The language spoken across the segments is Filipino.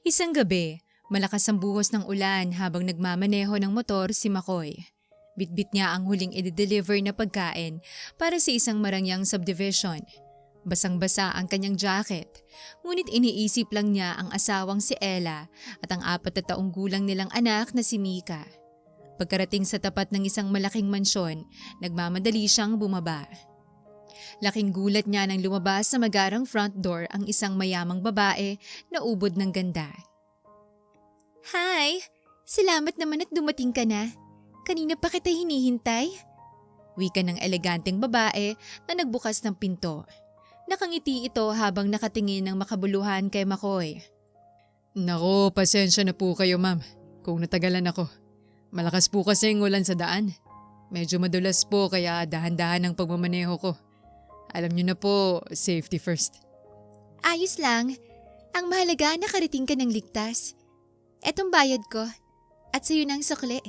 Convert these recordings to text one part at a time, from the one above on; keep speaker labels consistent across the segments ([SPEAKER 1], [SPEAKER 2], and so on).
[SPEAKER 1] Isang gabi, malakas ang buhos ng ulan habang nagmamaneho ng motor si McCoy. Bitbit niya ang huling i-deliver na pagkain para sa isang marangyang subdivision. Basang-basa ang kanyang jacket, ngunit iniisip lang niya ang asawang si Ella at ang 4 na taong gulang nilang anak na si Mika. Pagkarating sa tapat ng isang malaking mansyon, nagmamadali siyang bumaba. Laking gulat niya nang lumabas sa magarang front door ang isang mayamang babae na ubod ng ganda. Hi! Salamat naman at dumating ka na. Kanina pa kita hinihintay. Wika ng eleganteng babae na nagbukas ng pinto. Nakangiti ito habang nakatingin ng makabuluhan kay McCoy.
[SPEAKER 2] Nako, pasensya na po kayo ma'am kung natagalan ako. Malakas po kasi ang ulan sa daan. Medyo madulas po kaya dahan-dahan ang pagmamaneho ko. Alam niyo na po, safety first.
[SPEAKER 1] Ayos lang. Ang mahalaga nakarating ka ng ligtas. Etong bayad ko at sa'yo ng sukli.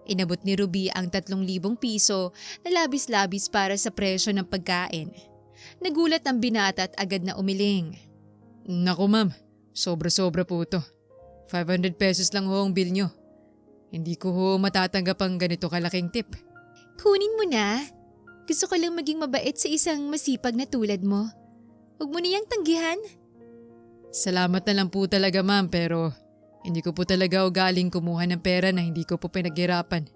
[SPEAKER 1] Inabot ni Ruby ang 3,000 piso na labis-labis para sa presyo ng pagkain. Nagulat ang binata at agad na umiling.
[SPEAKER 2] Naku ma'am, sobra-sobra po to. 500 pesos lang ho ang bill nyo. Hindi ko ho matatanggap ang ganito kalaking tip.
[SPEAKER 1] Kunin mo na. Gusto ko lang maging mabait sa isang masipag na tulad mo. Huwag mo niyang tanggihan.
[SPEAKER 2] Salamat na lang po talaga ma'am pero hindi ko po talaga ugaling kumuha ng pera na hindi ko po pinaghirapan.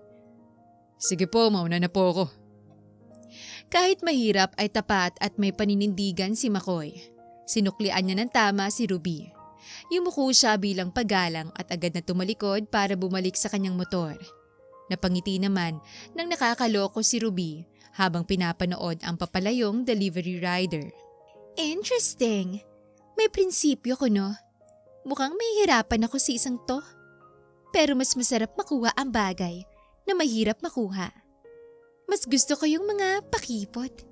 [SPEAKER 2] Sige po, mauna na po ako.
[SPEAKER 1] Kahit mahirap ay tapat at may paninindigan si McCoy. Sinuklian niya ng tama si Ruby. Yumuko siya bilang paggalang at agad na tumalikod para bumalik sa kanyang motor. Napangiti naman nang nakakaloko si Ruby habang pinapanood ang papalayong delivery rider. Interesting. May prinsipyo ko no. Mukhang mahihirapan ako sa isang to. Pero mas masarap makuha ang bagay na mahirap makuha. Mas gusto ko yung mga pakipot.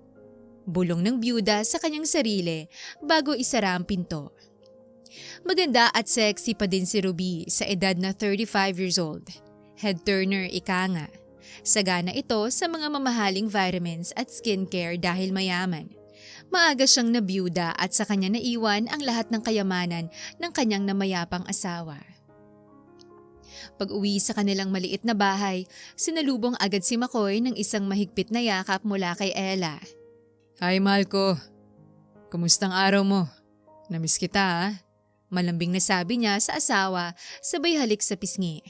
[SPEAKER 1] Bulong ng byuda sa kanyang sarili bago isara ang pinto. Maganda at sexy pa din si Ruby sa edad na 35 years old. Head turner ika nga. Sagana ito sa mga mamahaling vitamins at skincare dahil mayaman. Maaga siyang nabiyuda at sa kanya naiwan ang lahat ng kayamanan ng kanyang namayapang asawa. Pag-uwi sa kanilang maliit na bahay, sinalubong agad si McCoy ng isang mahigpit na yakap mula kay Ella.
[SPEAKER 2] Hi mahal ko. Kumustang araw mo? Namiss kita ha?
[SPEAKER 1] Malambing na sabi niya sa asawa sabay halik sa pisngi.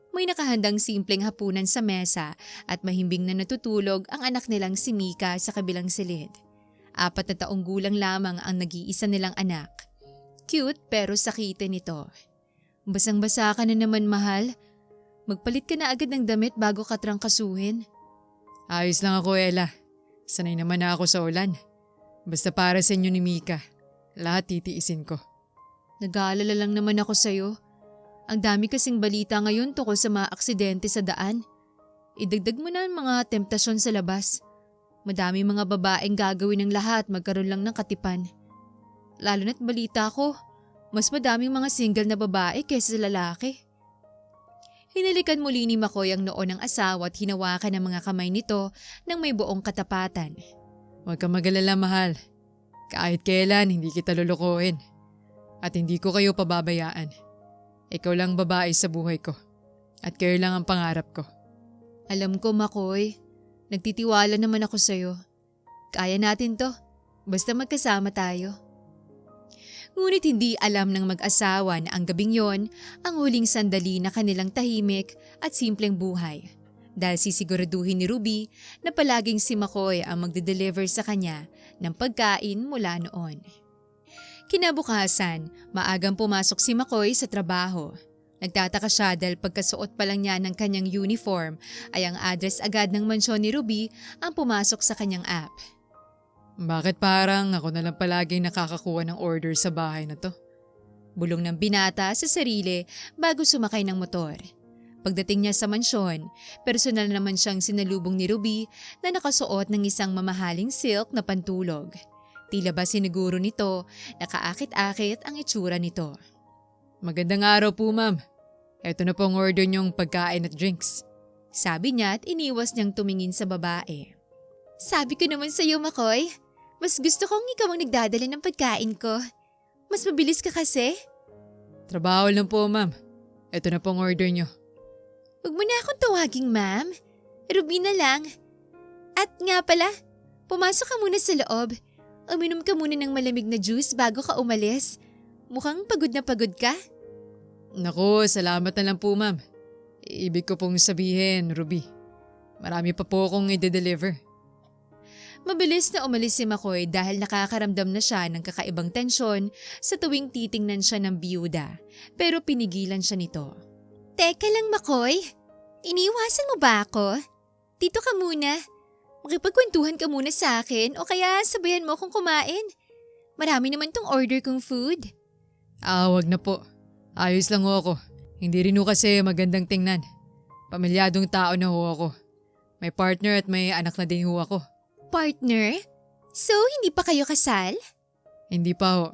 [SPEAKER 1] May nakahandang simpleng hapunan sa mesa at mahimbing na natutulog ang anak nilang si Mika sa kabilang silid. 4 na taong gulang lamang ang nag-iisa nilang anak. Cute pero sakitin ito. Basang-basa ka na naman mahal. Magpalit ka na agad ng damit bago ka trangkasuhin.
[SPEAKER 2] Ayos lang ako Ella. Sanay naman na ako sa ulan. Basta para sa inyo ni Mika. Lahat titiisin ko.
[SPEAKER 1] Nag-aalala lang naman ako sa'yo. Ang dami kasing balita ngayon tungkol sa mga aksidente sa daan. Idagdag mo na ang mga temptasyon sa labas. Madami mga babaeng gagawin ng lahat magkaroon lang ng katipan. Lalo na't balita ko, mas madaming mga single na babae kaysa sa lalaki. Hinalikan muli ni McCoy ang noo ng asawa at hinawakan ang mga kamay nito ng may buong katapatan.
[SPEAKER 2] Huwag kang mag-alala mahal. Kahit kailan hindi kita lulukuhin. At hindi ko kayo pababayaan. Ikaw lang babae sa buhay ko. At kayo lang ang pangarap ko.
[SPEAKER 1] Alam ko McCoy, nagtitiwala naman ako sa'yo. Kaya natin to, basta magkasama tayo. Ngunit hindi alam ng mag-asawa na ang gabing yon ang huling sandali na kanilang tahimik at simpleng buhay. Dahil sisiguraduhin ni Ruby na palaging si McCoy ang magde-deliver sa kanya ng pagkain mula noon. Kinabukasan, maagang pumasok si McCoy sa trabaho. Nagtataka siya dahil pagkasuot pa lang niya ng kanyang uniform ay ang address agad ng mansyon ni Ruby ang pumasok sa kanyang app.
[SPEAKER 2] Bakit parang ako na lang palaging nakakakuha ng order sa bahay na to?
[SPEAKER 1] Bulong ng binata sa sarili bago sumakay ng motor. Pagdating niya sa mansyon, personal naman siyang sinalubong ni Ruby na nakasuot ng isang mamahaling silk na pantulog. Tila ba siniguro nito, nakaakit-akit ang itsura nito.
[SPEAKER 2] Magandang araw po ma'am. Ito na po ang order niyong pagkain at drinks.
[SPEAKER 1] Sabi niya at iniwas niyang tumingin sa babae. Sabi ko naman sa iyo McCoy, mas gusto kong ikaw ang nagdadala ng pagkain ko. Mas mabilis ka kasi.
[SPEAKER 2] Trabaho lang po, ma'am. Ito na pong order nyo.
[SPEAKER 1] Huwag mo na akong tawaging ma'am. Ruby na lang. At nga pala, pumasok ka muna sa loob. Uminom ka muna ng malamig na juice bago ka umalis. Mukhang pagod na pagod ka.
[SPEAKER 2] Naku, salamat na lang po, ma'am. Ibig ko pong sabihin, Ruby. Marami pa po akong i-deliver.
[SPEAKER 1] Mabilis na umalis si McCoy dahil nakakaramdam na siya ng kakaibang tensyon sa tuwing titingnan siya ng biyuda. Pero pinigilan siya nito. Teka lang, McCoy. Iniiwasan mo ba ako? Dito ka muna. Makipagkwentuhan ka muna sa akin o kaya sabayan mo akong kumain. Marami naman tong order kong food.
[SPEAKER 2] Wag na po. Ayos lang ho ako. Hindi rin ho kasi magandang tingnan. Pamilyadong tao na ho ako. May partner at may anak na din ho ako.
[SPEAKER 1] Partner? So, hindi pa kayo kasal?
[SPEAKER 2] Hindi pa ho.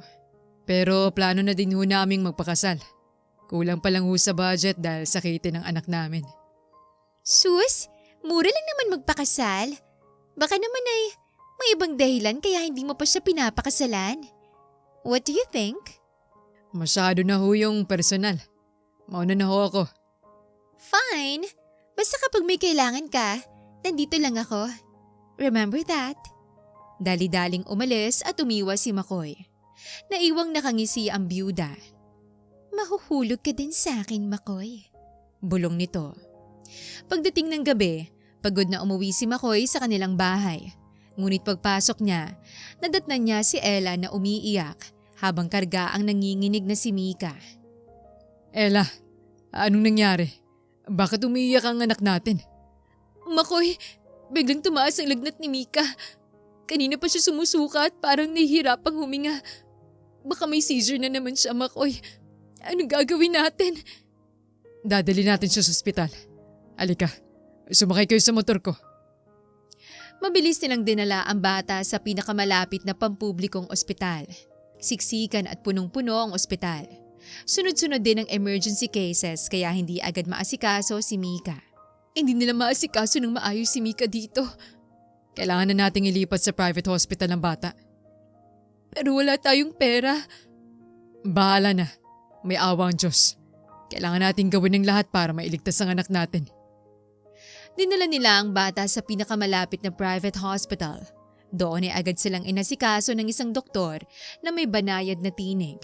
[SPEAKER 2] Pero plano na din ho naming magpakasal. Kulang pa lang ho sa budget dahil sakitin ng anak namin.
[SPEAKER 1] Sus, mura lang naman magpakasal. Baka naman ay may ibang dahilan kaya hindi mo pa siya pinapakasalan. What do you think?
[SPEAKER 2] Masyado na ho yung personal. Mauna na ho ako.
[SPEAKER 1] Fine. Basta kapag may kailangan ka, nandito lang ako. Remember that? Dali-daling umalis at umiwas si McCoy. Naiwang nakangisi ang byuda. Mahuhulog ka din sa akin, McCoy. Bulong nito. Pagdating ng gabi, pagod na umuwi si McCoy sa kanilang bahay. Ngunit pagpasok niya, nadatnan niya si Ella na umiiyak habang karga ang nanginginig na si Mika.
[SPEAKER 2] Ella, anong nangyari? Bakit umiiyak ang anak natin?
[SPEAKER 1] McCoy, biglang tumaas ang lagnat ni Mika. Kanina pa siya sumusuka at parang nahihirapang huminga. Baka may seizure na naman siya, McCoy. Anong gagawin natin?
[SPEAKER 2] Dadali natin siya sa ospital. Alika, sumakay kayo sa motor ko.
[SPEAKER 1] Mabilis nilang dinala ang bata sa pinakamalapit na pampublikong ospital. Siksikan at punong-puno ang ospital. Sunod-sunod din ang emergency cases kaya hindi agad maasikaso si Mika. Hindi nila maasikaso ng maayos si Mika dito.
[SPEAKER 2] Kailangan na nating ilipat sa private hospital ng bata.
[SPEAKER 1] Pero wala tayong pera.
[SPEAKER 2] Bahala na. May awa ang Diyos. Kailangan nating gawin ng lahat para mailigtas ang anak natin.
[SPEAKER 1] Dinala nila ang bata sa pinakamalapit na private hospital. Doon ay agad silang inasikaso ng isang doktor na may banayad na tinig.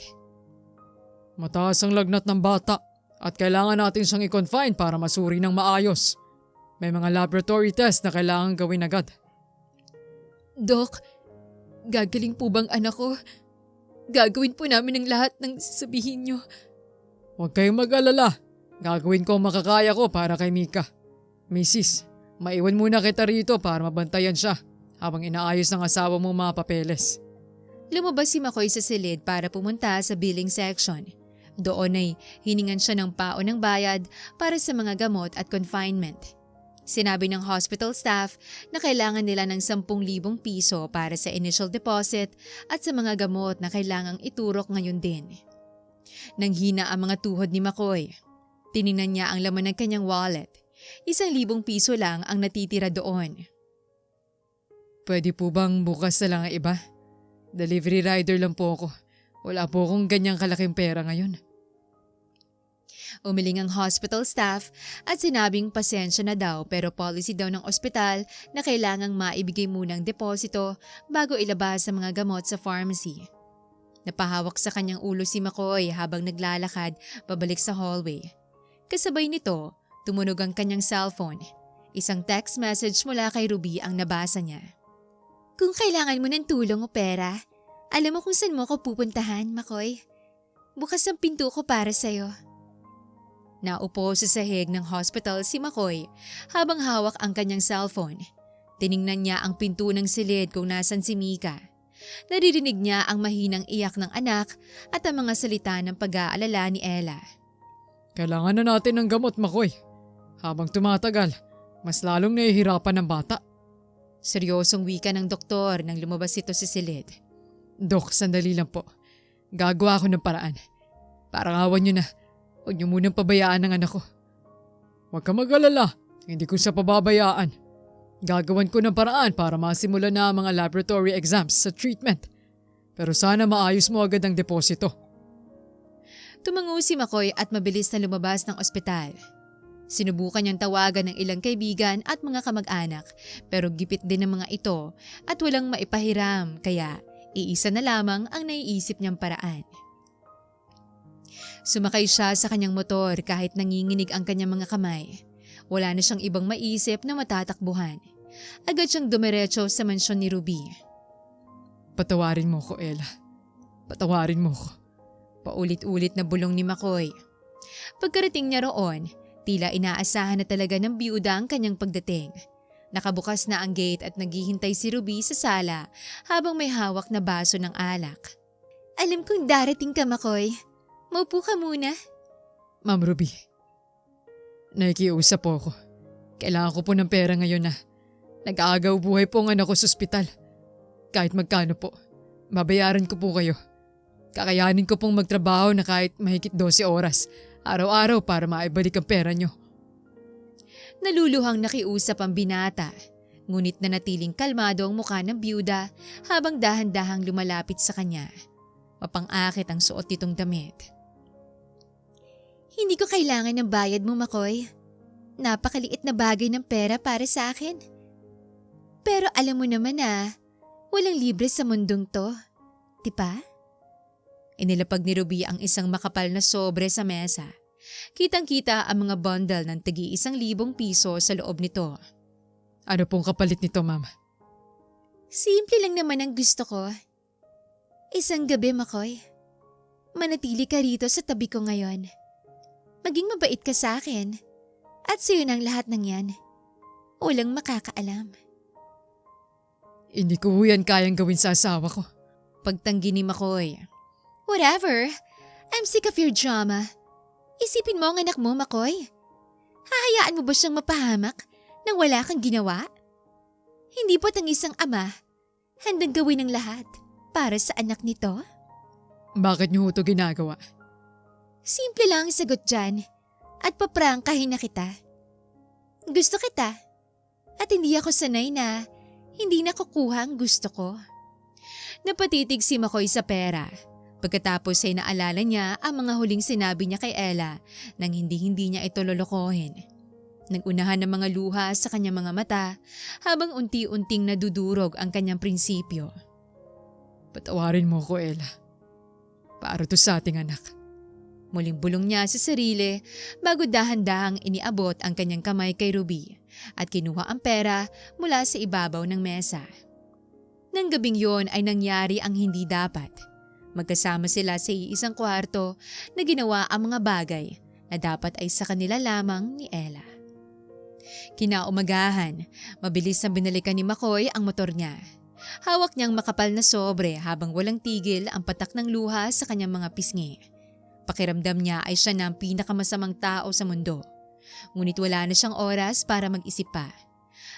[SPEAKER 2] Mataas ang lagnat ng bata at kailangan natin siyang i-confine para masuri ng maayos. May mga laboratory test na kailangan gawin agad.
[SPEAKER 1] Dok, gagaling po bang anak ko? Gagawin po namin ang lahat ng sasabihin niyo.
[SPEAKER 2] Huwag kayong mag-alala. Gagawin ko ang makakaya ko para kay Mika. Mrs., maiwan muna kita rito para mabantayan siya habang inaayos ng asawa mo mga papeles.
[SPEAKER 1] Lumabas si McCoy sa silid para pumunta sa billing section. Doon ay hiningan siya ng paon ng bayad para sa mga gamot at confinement. Sinabi ng hospital staff na kailangan nila ng 10,000 piso para sa initial deposit at sa mga gamot na kailangang iturok ngayon din. Nanghina ang mga tuhod ni McCoy. Tiningnan niya ang laman ng kanyang wallet. 1,000 piso lang ang natitira doon.
[SPEAKER 2] Pwede po bang bukas na lang ang iba? Delivery rider lang po ako. Wala po akong ganyang kalaking pera ngayon.
[SPEAKER 1] Umiling ang hospital staff at sinabing pasensya na daw pero policy daw ng ospital na kailangang maibigay munang deposito bago ilabas sa mga gamot sa pharmacy. Napahawak sa kanyang ulo si McCoy habang naglalakad pabalik sa hallway. Kasabay nito, tumunog ang kanyang cellphone. Isang text message mula kay Ruby ang nabasa niya. Kung kailangan mo ng tulong o pera, alam mo kung saan mo ako pupuntahan, McCoy. Bukas ang pinto ko para sa'yo. Naupo sa sahig ng hospital si McCoy habang hawak ang kanyang cellphone. Tiningnan niya ang pinto ng silid kung nasan si Mika. Naririnig niya ang mahinang iyak ng anak at ang mga salita ng pag-aalala ni Ella.
[SPEAKER 2] Kailangan na natin ng gamot, McCoy. Habang tumatagal, mas lalong nahihirapan ng bata.
[SPEAKER 1] Seryosong wika ng doktor nang lumabas ito sa silid.
[SPEAKER 2] Dok, sandali lang po. Gagawa ako ng paraan. Parang awan niyo na. Huwag niyo munang pabayaan ang anak ko. Huwag ka mag-alala. Hindi ko siya pababayaan. Gagawan ko ng paraan para masimula na ang mga laboratory exams sa treatment. Pero sana maayos mo agad ang deposito.
[SPEAKER 1] Tumango si McCoy at mabilis na lumabas ng ospital. Sinubukan niyang tawagan ng ilang kaibigan at mga kamag-anak pero gipit din ng mga ito at walang maipahiram kaya iisa na lamang ang naiisip niyang paraan. Sumakay siya sa kanyang motor kahit nanginginig ang kanyang mga kamay. Wala na siyang ibang maisip na matatakbuhan. Agad siyang dumiretso sa mansyon ni Ruby.
[SPEAKER 2] Patawarin mo ko, Ella. Patawarin mo ko.
[SPEAKER 1] Paulit-ulit na bulong ni McCoy. Pagkarating niya roon, tila inaasahan na talaga ng biyuda ang kanyang pagdating. Nakabukas na ang gate at naghihintay si Ruby sa sala habang may hawak na baso ng alak. Alam kong darating ka, McCoy. Maupo ka muna.
[SPEAKER 2] Ma'am Ruby, nakikiusap po ako. Kailangan ko po ng pera ngayon na. Nag-aagaw buhay po ang anak ko sa ospital. Kahit magkano po, babayaran ko po kayo. Kakayanin ko pong magtrabaho na kahit mahigit 12 oras, araw-araw para maibalik ang pera nyo.
[SPEAKER 1] Naluluhang nakiusap ang binata, ngunit nanatiling kalmado ang mukha ng biyuda habang dahan-dahang lumalapit sa kanya. Mapang-akit ang suot nitong damit. Hindi ko kailangan ng bayad mo, McCoy. Napakaliit na bagay ng pera para sa akin. Pero alam mo naman walang libre sa mundong to. Diba? Inilapag ni Ruby ang isang makapal na sobre sa mesa. Kitang-kita ang mga bundle ng tig-1,000 piso sa loob nito.
[SPEAKER 2] Ano pong kapalit nito, ma'am?
[SPEAKER 1] Simple lang naman ang gusto ko. Isang gabi, McCoy. Manatili ka rito sa tabi ko ngayon. Maging mabait ka sa akin. At sa'yo ng lahat ng yan. Walang makakaalam.
[SPEAKER 2] Hindi ko yan kayang gawin sa asawa ko.
[SPEAKER 1] Pagtanggi ni McCoy. Whatever. I'm sick of your drama. Isipin mo ang anak mo, McCoy. Hahayaan mo ba siyang mapahamak nang wala kang ginawa? Hindi ba't ang isang ama handang gawin ang lahat para sa anak nito?
[SPEAKER 2] Bakit niyo ito ginagawa?
[SPEAKER 1] Simple lang ang sagot dyan at paprangkahin na kita. Gusto kita at hindi ako sanay na hindi nakukuha ang gusto ko. Napatitig si McCoy sa pera. Pagkatapos ay naalala niya ang mga huling sinabi niya kay Ella nang hindi niya ito lolokohin. Nagunahan ng mga luha sa kanyang mga mata habang unti-unting nadudurog ang kanyang prinsipyo.
[SPEAKER 2] Patawarin mo ko, Ella. Para to sa ating anak.
[SPEAKER 1] Muling bulong niya sa sarili bago dahan-dahang iniabot ang kanyang kamay kay Ruby at kinuha ang pera mula sa ibabaw ng mesa. Nang gabing yon ay nangyari ang hindi dapat. Magkasama sila sa iisang kwarto na ginawa ang mga bagay na dapat ay sa kanila lamang ni Ella. Kinaumagahan, mabilis na binalikan ni McCoy ang motor niya. Hawak niyang makapal na sobre habang walang tigil ang patak ng luha sa kanyang mga pisngi. Pakiramdam niya ay siya na ang pinakamasamang tao sa mundo. Ngunit wala na siyang oras para mag-isip pa.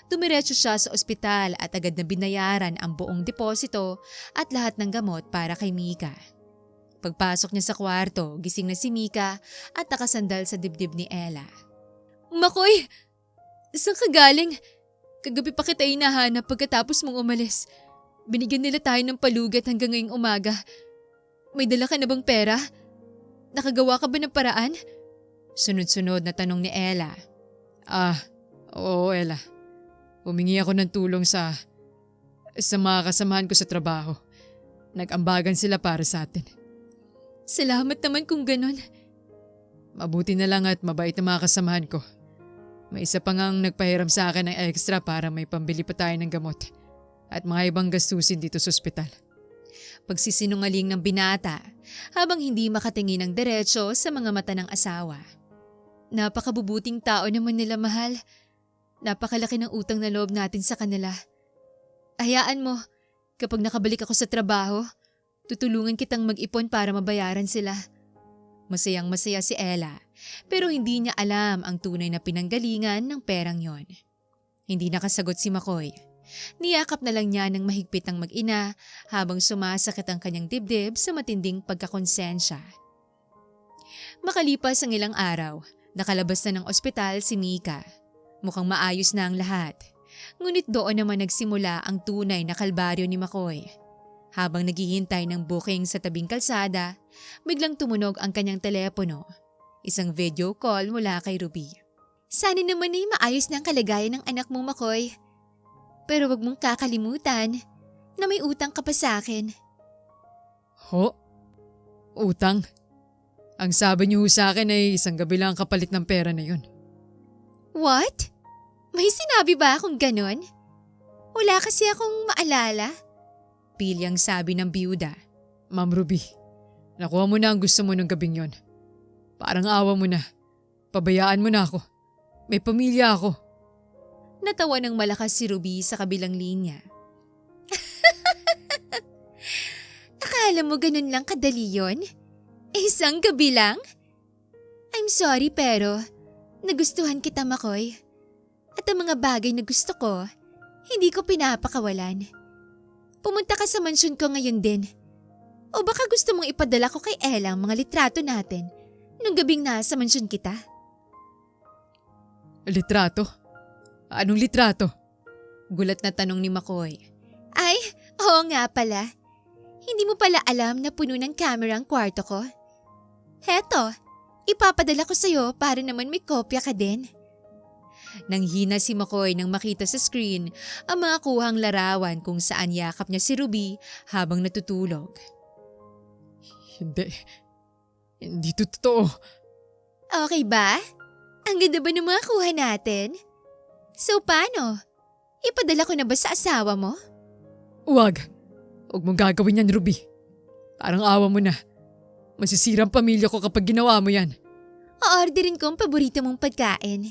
[SPEAKER 1] Dumiretso siya sa ospital at agad na binayaran ang buong deposito at lahat ng gamot para kay Mika. Pagpasok niya sa kwarto, gising na si Mika at nakasandal sa dibdib ni Ella. McCoy! Saan ka galing? Kagabi pa kita hinahanap pagkatapos mong umalis. Binigyan nila tayo ng palugat hanggang ngayong umaga. May dala ka na bang pera? Nakagawa ka ba ng paraan? Sunod-sunod na tanong ni Ella.
[SPEAKER 2] Oo, Ella. Humingi ako ng tulong sa mga kasamahan ko sa trabaho. Nag-ambagan sila para sa atin.
[SPEAKER 1] Salamat naman kung ganun.
[SPEAKER 2] Mabuti na lang at mabait na mga kasamahan ko. May isa pa ngang nagpahiram sa akin ng extra para may pambili pa tayo ng gamot at mga ibang gastusin dito sa ospital.
[SPEAKER 1] Pagsisinungaling ng binata habang hindi makatingin ng diretso sa mga mata ng asawa. Napakabubuting tao naman nila, mahal. Napakalaki ng utang na loob natin sa kanila. Hayaan mo, kapag nakabalik ako sa trabaho, tutulungan kitang mag-ipon para mabayaran sila. Masayang masaya si Ella, pero hindi niya alam ang tunay na pinanggalingan ng perang yon. Hindi nakasagot si McCoy. Niyakap na lang niya ng mahigpit ang mag-ina habang sumasakit ang kanyang dibdib sa matinding pagkakonsensya. Makalipas ang ilang araw, nakalabas na ng ospital si Mika. Mukhang maayos na ang lahat. Ngunit doon naman nagsimula ang tunay na kalbaryo ni McCoy. Habang naghihintay ng booking sa tabing kalsada, biglang tumunog ang kanyang telepono. Isang video call mula kay Ruby. Sana naman ay maayos na ang kalagayan ng anak mo, Makoy. Pero wag mong kakalimutan na may utang ka pa sa akin.
[SPEAKER 2] Ho? Utang? Ang sabi niyo sa akin ay isang gabi lang ang kapalit ng pera na yun.
[SPEAKER 1] What? May sinabi ba akong ganon? Wala kasi akong maalala. Pilyang sabi ng biyuda.
[SPEAKER 2] Ma'am Ruby, nakuha mo na ang gusto mo ng gabing yon. Parang awa mo na. Pabayaan mo na ako. May pamilya ako.
[SPEAKER 1] Natawa ng malakas si Ruby sa kabilang linya. Akala mo ganun lang kadali yon? Isang gabi lang? I'm sorry pero nagustuhan kita, Makoy. At ang mga bagay na gusto ko, hindi ko pinapakawalan. Pumunta ka sa mansyon ko ngayon din. O baka gusto mong ipadala ko kay Ella ang mga litrato natin nung gabing nasa mansyon kita?
[SPEAKER 2] Litrato? Anong litrato?
[SPEAKER 1] Gulat na tanong ni Makoy. Ay, oo nga pala. Hindi mo pala alam na puno ng camera ang kwarto ko? Heto, ipapadala ko sa'yo para naman may kopya ka din. Nanghina si Makoy nang makita sa screen ang mga kuhang larawan kung saan yakap niya si Ruby habang natutulog.
[SPEAKER 2] Hindi to totoo.
[SPEAKER 1] Okay ba? Ang ganda ba ng mga kuha natin? So paano? Ipadala ko na ba sa asawa mo?
[SPEAKER 2] Huwag mong gagawin yan, Ruby. Parang awa mo na. Masisira ang pamilya ko kapag ginawa mo yan.
[SPEAKER 1] O-orderin ko ang paborito mong pagkain.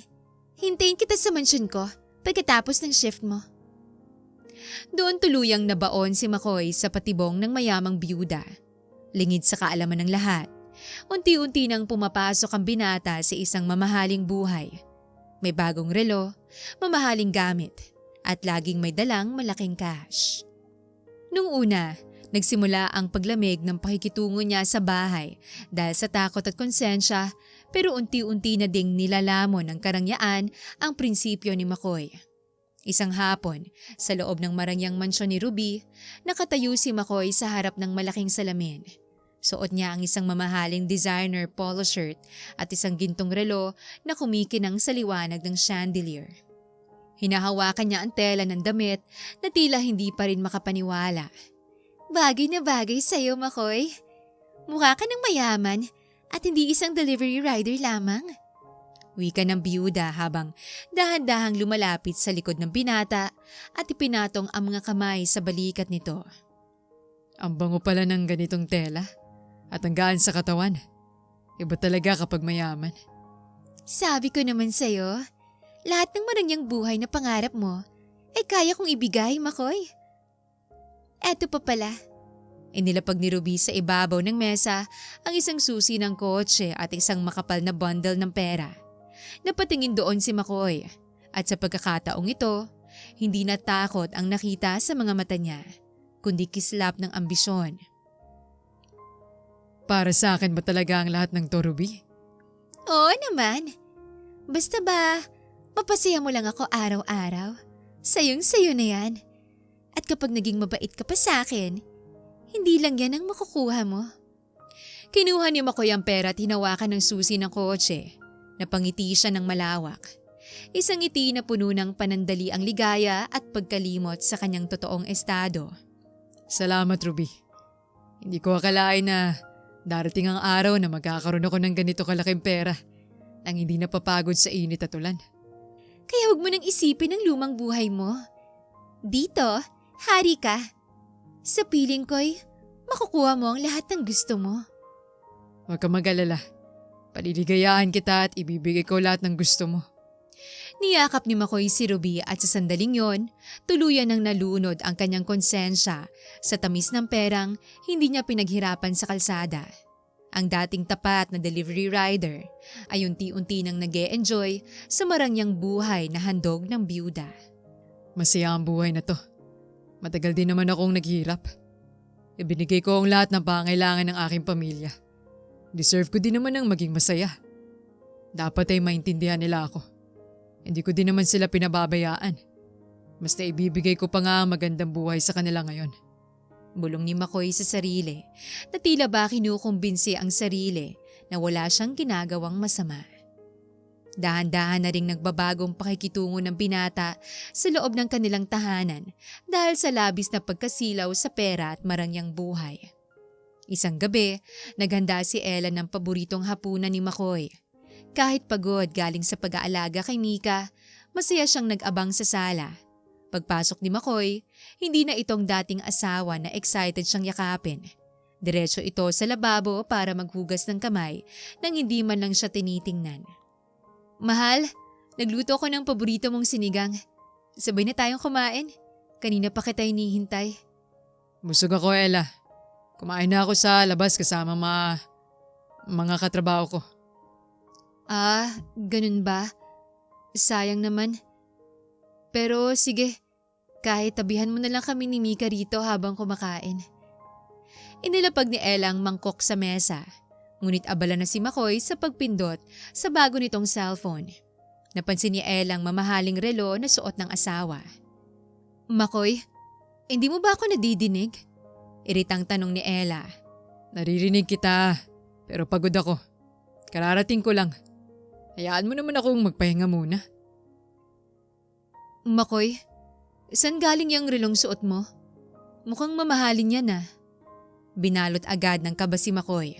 [SPEAKER 1] Hintayin kita sa mansyon ko pagkatapos ng shift mo. Doon tuluyang nabaon si Makoy sa patibong ng mayamang biyuda. Lingid sa kaalaman ng lahat, unti-unti nang pumapasok ang binata sa isang mamahaling buhay. May bagong relo, mamahaling gamit, at laging may dalang malaking cash. Nung una, nagsimula ang paglamig ng pakikitungo niya sa bahay dahil sa takot at konsensya, pero unti-unti na ding nilalamon ng karangyaan ang prinsipyo ni Makoy. Isang hapon, sa loob ng marangyang mansyon ni Ruby, nakatayo si Makoy sa harap ng malaking salamin. Suot niya ang isang mamahaling designer polo shirt at isang gintong relo na kumikinang sa liwanag ng chandelier. Hinahawakan niya ang tela ng damit na tila hindi pa rin makapaniwala. Bagay na bagay sa'yo, Makoy. Mukha ka ng mayaman at hindi isang delivery rider lamang. Wika ng biyuda habang dahan-dahang lumalapit sa likod ng binata at ipinatong ang mga kamay sa balikat nito.
[SPEAKER 2] Ang bango pala ng ganitong tela at ang gaan sa katawan. Iba talaga kapag mayaman.
[SPEAKER 1] Sabi ko naman sa'yo, lahat ng marangyang buhay na pangarap mo ay kaya kong ibigay, Makoy. Eto pa pala. Inilapag ni Ruby sa ibabaw ng mesa ang isang susi ng kotse at isang makapal na bundle ng pera. Napatingin doon si Makoy at sa pagkakataong ito, hindi natakot ang nakita sa mga mata niya, kundi kislap ng ambisyon.
[SPEAKER 2] Para sa akin ba talaga ang lahat ng to, Ruby?
[SPEAKER 1] Oo naman. Basta ba, mapasaya mo lang ako araw-araw. Sayong-sayo na yan. At kapag naging mabait ka pa sa akin, hindi lang yan ang makukuha mo. Kinuha ni Makoy ang pera at hinawakan ng susi ng kotse. Napangiti siya ng malawak. Isang ngiti na puno ng panandali ang ligaya at pagkalimot sa kanyang totoong estado.
[SPEAKER 2] Salamat, Ruby. Hindi ko akalain na darating ang araw na magkakaroon ako ng ganito kalaking pera nang hindi napapagod sa init at ulan.
[SPEAKER 1] Kaya huwag mo nang isipin ang lumang buhay mo. Dito, hari ka. Sa piling ko'y makukuha mo ang lahat ng gusto mo.
[SPEAKER 2] Huwag ka mag-alala. Paliligayahan kita at ibibigay ko lahat ng gusto mo.
[SPEAKER 1] Niyakap ni Makoy si Ruby at sa sandaling yon, tuluyan nang nalunod ang kanyang konsensya sa tamis ng perang hindi niya pinaghirapan sa kalsada. Ang dating tapat na delivery rider ay unti-unti nang nag-e-enjoy sa marangyang buhay na handog ng biyuda.
[SPEAKER 2] Masaya ang buhay na to. Matagal din naman akong naghirap. Ibinigay ko ang lahat ng pangailangan ng aking pamilya. Deserve ko din naman ang maging masaya. Dapat ay maintindihan nila ako. Hindi ko din naman sila pinababayaan. Basta ibibigay ko pa nga ang magandang buhay sa kanila ngayon.
[SPEAKER 1] Bulong ni McCoy sa sarili na tila ba kinukumbinsi ang sarili na wala siyang ginagawang masama. Dahan-dahan na ring nagbabagong pakikitungo ng binata sa loob ng kanilang tahanan dahil sa labis na pagkasilaw sa pera at marangyang buhay. Isang gabi, naghanda si Ella ng paboritong hapunan ni McCoy. Kahit pagod galing sa pag-aalaga kay Mika, masaya siyang nag-abang sa sala. Pagpasok ni McCoy, hindi na itong dating asawa na excited siyang yakapin. Diretso ito sa lababo para maghugas ng kamay nang hindi man lang siya tinitingnan. Mahal, nagluto ko ng paborito mong sinigang. Sabay na tayong kumain. Kanina pa kita hinihintay.
[SPEAKER 2] Busog ako, Ella. Kumain na ako sa labas kasama mga katrabaho ko.
[SPEAKER 1] Ah, ganun ba? Sayang naman. Pero sige, kahit tabihan mo na lang kami ni Mika rito habang kumakain. Inilapag ni Ella ang mangkok sa mesa. Ngunit abala na si McCoy sa pagpindot sa bago nitong cellphone. Napansin ni Ella ang mamahaling relo na suot ng asawa. McCoy, hindi mo ba ako nadidinig? Iritang tanong ni Ella.
[SPEAKER 2] Naririnig kita, pero pagod ako. Kararating ko lang. Hayaan mo naman akong magpahinga muna.
[SPEAKER 1] McCoy, saan galing yung relong suot mo? Mukhang mamahalin yan ah. Binalot agad ng kaba si McCoy.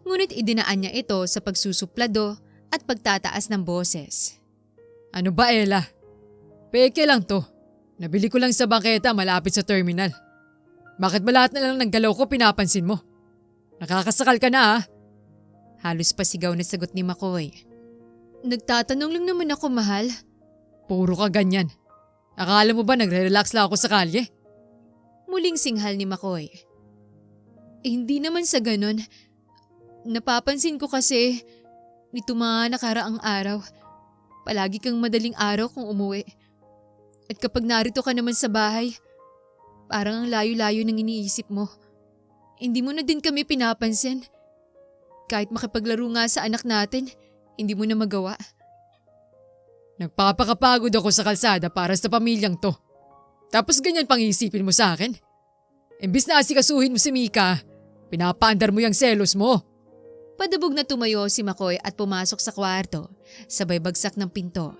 [SPEAKER 1] Ngunit idinaan niya ito sa pagsusuplado at pagtataas ng boses.
[SPEAKER 2] Ano ba, Ella? Peke lang to. Nabili ko lang sa bangketa malapit sa terminal. Bakit ba lahat na lang ng galaw ko pinapansin mo? Nakakasakal ka na ah.
[SPEAKER 1] Halos pasigaw na sagot ni McCoy. Nagtatanong lang naman ako, mahal.
[SPEAKER 2] Puro ka ganyan. Akala mo ba nagre-relax lang ako sa kalye?
[SPEAKER 1] Muling singhal ni McCoy. Hindi naman sa ganon. Napapansin ko kasi nito mga nakaraang araw, palagi kang madaling araw kung umuwi. At kapag narito ka naman sa bahay, parang ang layo-layo ng iniisip mo. Hindi mo na din kami pinapansin. Kahit makipaglaro nga sa anak natin, hindi mo na magawa.
[SPEAKER 2] Nagpapakapagod ako sa kalsada para sa pamilyang to. Tapos ganyan pang isipin mo sa akin? Imbis na asikasuhin mo si Mika, pinapaandar mo yung selos mo.
[SPEAKER 1] Padabog na tumayo si McCoy at pumasok sa kwarto, sabay bagsak ng pinto.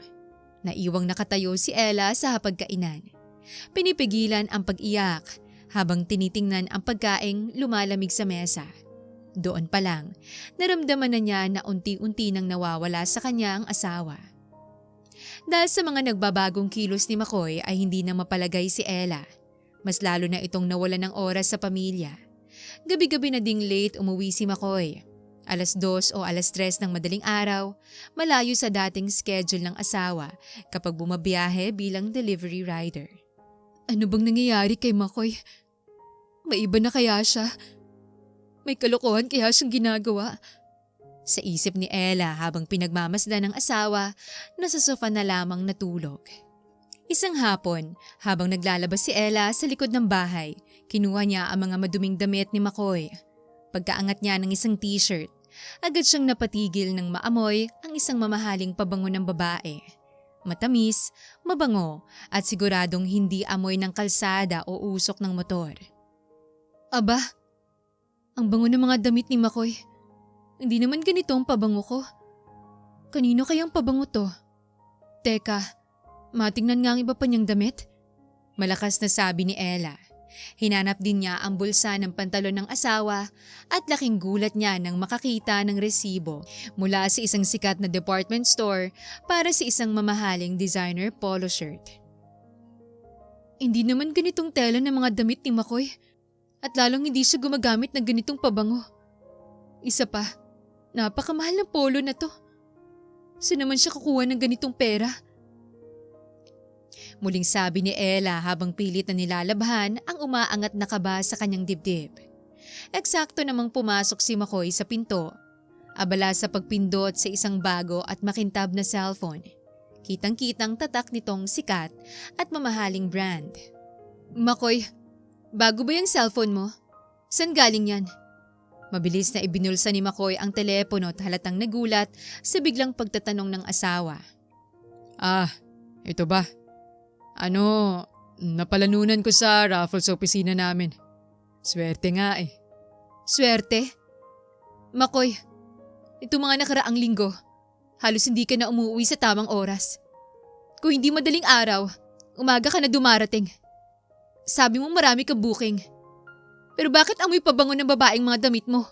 [SPEAKER 1] Naiwang nakatayo si Ella sa hapagkainan. Pinipigilan ang pag-iyak habang tinitingnan ang pagkaing lumalamig sa mesa. Doon pa lang, naramdaman na niya na unti-unti nang nawawala sa kanya ang asawa. Dahil sa mga nagbabagong kilos ni McCoy ay hindi na mapalagay si Ella. Mas lalo na itong nawala ng oras sa pamilya. Gabi-gabi na ding late umuwi si McCoy. 2:00 o 3:00 ng madaling araw, malayo sa dating schedule ng asawa kapag bumabiyahe bilang delivery rider. Ano bang nangyayari kay McCoy? May iba na kaya siya? May kalokohan kaya siyang ginagawa? Sa isip ni Ella habang pinagmamasdan ng asawa na sa sofa na lamang natulog. Isang hapon, habang naglalabas si Ella sa likod ng bahay, kinuha niya ang mga maduming damit ni McCoy. Pagkaangat niya ng isang t-shirt, agad siyang napatigil ng maamoy ang isang mamahaling pabango ng babae. Matamis, mabango at siguradong hindi amoy ng kalsada o usok ng motor. Aba, ang bango ng mga damit ni McCoy. Hindi naman ganito ang pabango ko. Kanino kayang pabango to? Teka, matingnan nga ang iba pa niyang damit? Malakas na sabi ni Ella. Hinanap din niya ang bulsa ng pantalon ng asawa at laking gulat niya nang makakita ng resibo mula sa isang sikat na department store para sa isang mamahaling designer polo shirt. Hindi naman ganitong tela ng mga damit ni McCoy at lalong hindi siya gumagamit ng ganitong pabango. Isa pa, napakamahal ng polo na to. Saan naman siya kukuha ng ganitong pera? Muling sabi ni Ella habang pilit na nilalabhan ang umaangat na kaba sa kanyang dibdib. Eksakto namang pumasok si McCoy sa pinto. Abala sa pagpindot sa isang bago at makintab na cellphone. Kitang-kitang tatak nitong sikat at mamahaling brand. McCoy, bago ba yung cellphone mo? Saan galing yan? Mabilis na ibinulsa ni McCoy ang telepono at halatang nagulat sa biglang pagtatanong ng asawa.
[SPEAKER 2] Ito ba? Napalanunan ko sa raffle sa opisina namin. Swerte nga eh.
[SPEAKER 1] Swerte? Makoy, ito mga nakaraang linggo, halos hindi ka na umuwi sa tamang oras. Kung hindi madaling araw, umaga ka na dumarating. Sabi mo marami kang booking. Pero bakit amoy pabango ng babaeng mga damit mo?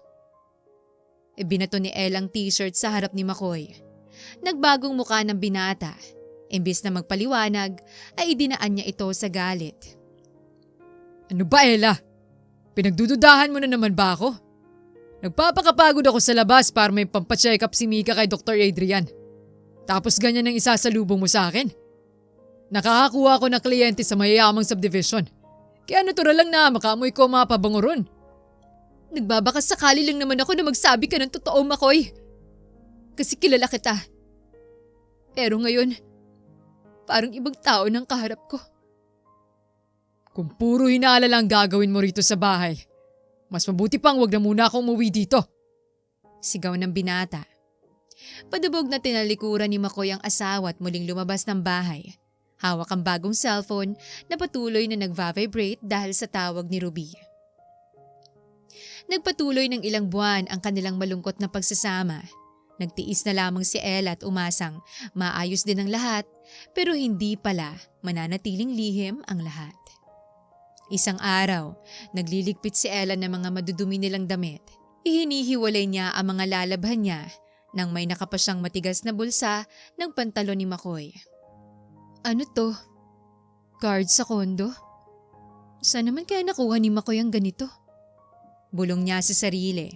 [SPEAKER 1] Binato ni Elle ang t-shirt sa harap ni Makoy. Nagbagong mukha ng binata. Imbis na magpaliwanag, ay idinaan niya ito sa galit.
[SPEAKER 2] Ano ba, Ella? Pinagdududahan mo na naman ba ako? Nagpapakapagod ako sa labas para may pampacheck up si Mika kay Dr. Adrian. Tapos ganyan ang isasalubong mo sa akin. Nakakakuha ako ng kliyente sa mayayamang subdivision. Kaya natural lang na makaamoy ko mga pabango ron.
[SPEAKER 1] Nagbabakas sakali lang naman ako na magsabi ka ng totoo, Makoy. Kasi kilala kita. Pero ngayon, parang ibang tao ng kaharap ko.
[SPEAKER 2] Kung puro hinala lang gagawin mo rito sa bahay, mas mabuti pang wag na muna akong umuwi dito.
[SPEAKER 1] Sigaw ng binata. Padubog na tinalikuran ni Makoy ang asawa at muling lumabas ng bahay. Hawak ang bagong cellphone na patuloy na nagva-vibrate dahil sa tawag ni Ruby. Nagpatuloy ng ilang buwan ang kanilang malungkot na pagsasama. Nagtiis na lamang si Ella at umasang maayos din ang lahat, pero hindi pala mananatiling lihim ang lahat. Isang araw, nagliligpit si Ella ng mga madudumi nilang damit. Ihinihiwalay niya ang mga lalabhan niya nang may nakapasyang matigas na bulsa ng pantalon ni Makoy. Ano to? Card sa kondo? Saan naman kaya nakuha ni Makoy ang ganito? Bulong niya sa sarili.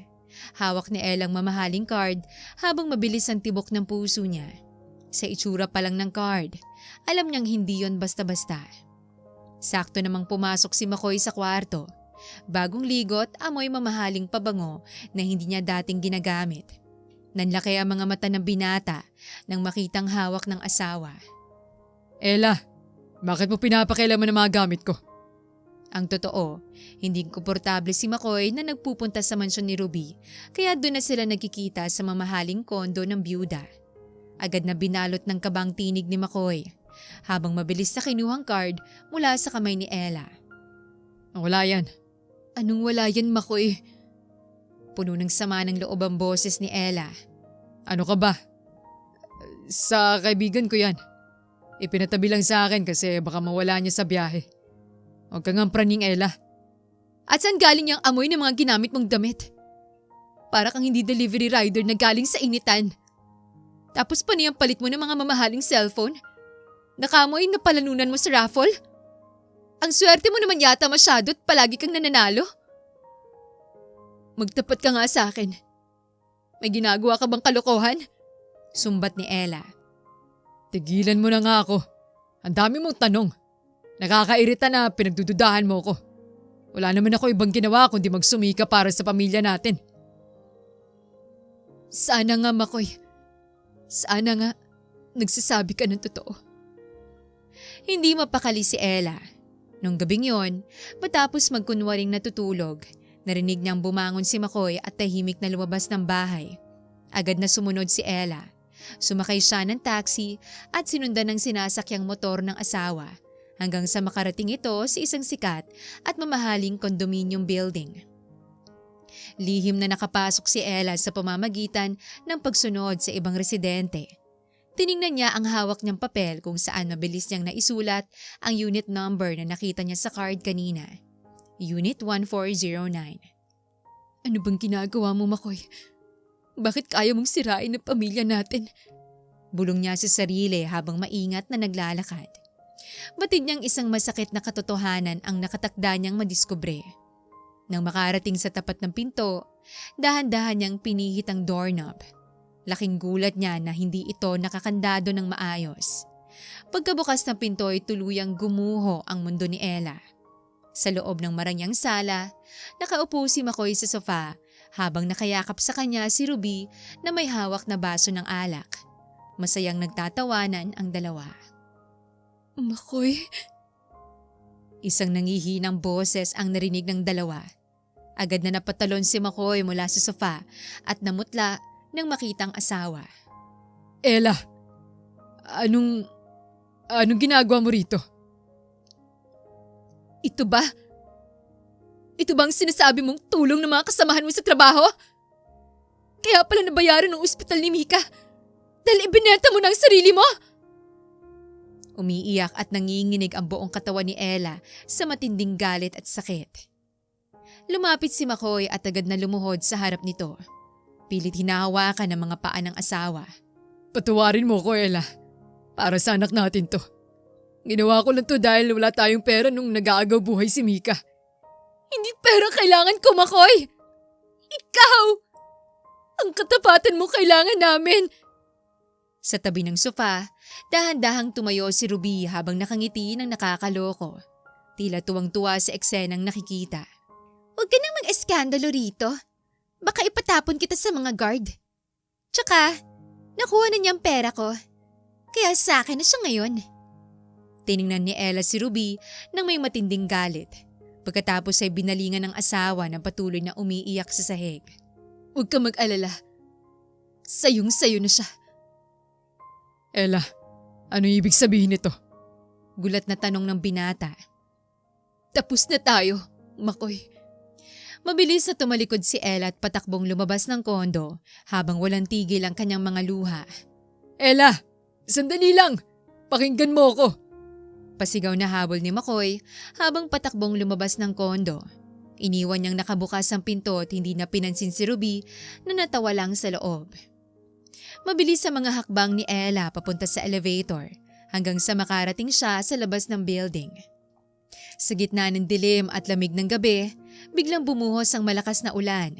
[SPEAKER 1] Hawak ni Elle ang mamahaling card habang mabilis ang tibok ng puso niya. Sa itsura pa lang ng card, alam niyang hindi yon basta-basta. Sakto namang pumasok si Makoy sa kwarto. Bagong ligot, amoy mamahaling pabango na hindi niya dating ginagamit. Nanlaki ang mga mata ng binata nang makitang hawak ng asawa.
[SPEAKER 2] Ella, bakit mo pinapakailaman ng mga gamit ko?
[SPEAKER 1] Ang totoo, hindi komportable si Makoy na nagpupunta sa mansyon ni Ruby, kaya doon na sila nagkikita sa mamahaling kondo ng byuda. Agad na binalot ng kabang tinig ni Makoy, habang mabilis na kinuhang card mula sa kamay ni Ella.
[SPEAKER 2] Wala yan.
[SPEAKER 1] Anong wala yan, Makoy? Puno ng sama ng loob ang boses ni Ella.
[SPEAKER 2] Ano ka ba? Sa kaibigan ko yan. Ipinatabi lang sa akin kasi baka mawala niya sa biyahe. Huwag kang ampraning, Ella.
[SPEAKER 1] At saan galing yung amoy ng mga ginamit mong damit? Para kang hindi delivery rider na galing sa initan. Tapos pa niyang palit mo ng mga mamahaling cellphone? Nakamoy na palanunan mo sa raffle? Ang swerte mo naman yata masyado at palagi kang nananalo. Magtapat ka nga sa akin. May ginagawa ka bang kalokohan? Sumbat ni Ella.
[SPEAKER 2] Tigilan mo na nga ako. Ang dami mong tanong. Nakakairita na pinagdududahan mo ko. Wala naman ako ibang ginawa kundi magsumika para sa pamilya natin.
[SPEAKER 1] Sana nga, Makoy. Sana nga nagsasabi ka ng totoo. Hindi mapakali si Ella. Nung gabing yon, matapos magkunwaring natutulog, narinig niyang bumangon si Makoy at tahimik na lumabas ng bahay. Agad na sumunod si Ella. Sumakay siya ng taxi at sinundan ng sinasakyang motor ng asawa hanggang sa makarating ito sa isang sikat at mamahaling condominium building. Lihim na nakapasok si Ella sa pamamagitan ng pagsunod sa ibang residente. Tiningnan niya ang hawak niyang papel kung saan mabilis niyang naisulat ang unit number na nakita niya sa card kanina. Unit 1409. Ano bang ginagawa mo, Makoy? Bakit kaya mong sirain ang pamilya natin? Bulong niya sa sarili habang maingat na naglalakad. Batid niyang isang masakit na katotohanan ang nakatakda niyang madiskubre. Nang makarating sa tapat ng pinto, dahan-dahan niyang pinihit ang doorknob. Laking gulat niya na hindi ito nakakandado ng maayos. Pagkabukas ng pinto ay tuluyang gumuho ang mundo ni Ella. Sa loob ng maranyang sala, nakaupo si Makoy sa sofa habang nakayakap sa kanya si Ruby na may hawak na baso ng alak. Masayang nagtatawanan ang dalawa. Makoy? Isang nangihinang boses ang narinig ng dalawa. Agad na napatalon si Makoy mula sa sofa at namutla nang makitang asawa.
[SPEAKER 2] Ella, anong ginagawa mo rito?
[SPEAKER 1] Ito ba? Ito bang sinasabi mong tulong ng mga kasamahan mo sa trabaho? Kaya pala nabayaran ng ospital ni Mika dahil ibinenta mo ng sarili mo? Umiiyak at nanginginig ang buong katawan ni Ella sa matinding galit at sakit. Lumapit si McCoy at agad na lumuhod sa harap nito. Pilit hinahawakan ng mga paa ng asawa.
[SPEAKER 2] Patawarin mo ko, Ella. Para sa anak natin to. Ginawa ko lang to dahil wala tayong pera nung nag-aagaw buhay si Mika.
[SPEAKER 1] Hindi pera kailangan ko, McCoy! Ikaw! Ang katapatan mo kailangan namin! Sa tabi ng sofa, dahan-dahang tumayo si Ruby habang nakangiti ng nakakaloko. Tila tuwang-tuwa sa eksenang nakikita. Huwag ka nang mag-eskandalo rito. Baka ipatapon kita sa mga guard. Tsaka, nakuha na niyang pera ko. Kaya sa akin na siya ngayon. Tiningnan ni Ella si Ruby nang may matinding galit. Pagkatapos ay binalingan ng asawa ng patuloy na umiiyak sa sahig. Huwag ka mag-alala. Sayong-sayo na siya.
[SPEAKER 2] Ella, ano ibig sabihin nito?
[SPEAKER 1] Gulat na tanong ng binata. Tapos na tayo, McCoy. Mabilis na tumalikod si Ella at patakbong lumabas ng kondo habang walang tigil ang kanyang mga luha.
[SPEAKER 2] Ella, sandali lang! Pakinggan mo ko!
[SPEAKER 1] Pasigaw na habol ni McCoy habang patakbong lumabas ng kondo. Iniwan niyang nakabukas ang pinto at hindi na pinansin si Ruby na natawa lang sa loob. Mabilis sa mga hakbang ni Ella papunta sa elevator hanggang sa makarating siya sa labas ng building. Sa gitna ng dilim at lamig ng gabi, biglang bumuhos ang malakas na ulan.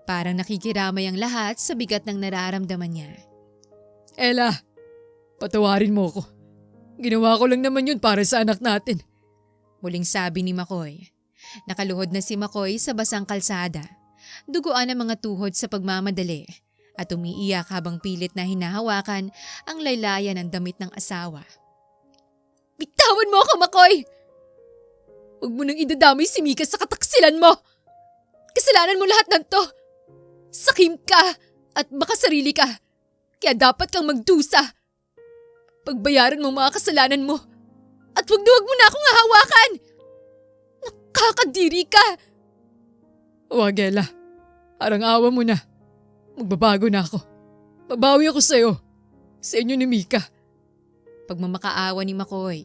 [SPEAKER 1] Parang nakikiramay ang lahat sa bigat ng nararamdaman niya.
[SPEAKER 2] Ella, patawarin mo ko. Ginawa ko lang naman yun para sa anak natin.
[SPEAKER 1] Muling sabi ni McCoy. Nakaluhod na si McCoy sa basang kalsada. Duguan ang mga tuhod sa pagmamadali at umiiyak habang pilit na hinahawakan ang laylayan ng damit ng asawa. Bitawan mo ako, McCoy! Huwag mo nang idadamay si Mika sa kataksilan mo! Kasalanan mo lahat ng to! Sakim ka at baka sarili ka, kaya dapat kang magdusa. Pagbayaran mo mga kasalanan mo at huwag mo na akong hahawakan! Nakakadiri ka!
[SPEAKER 2] Huwag, Ella. Parang awa mo na. Magbabago na ako. Babawi ako sa'yo. Sa inyo ni Mika.
[SPEAKER 1] Pagmamakaawa ni McCoy.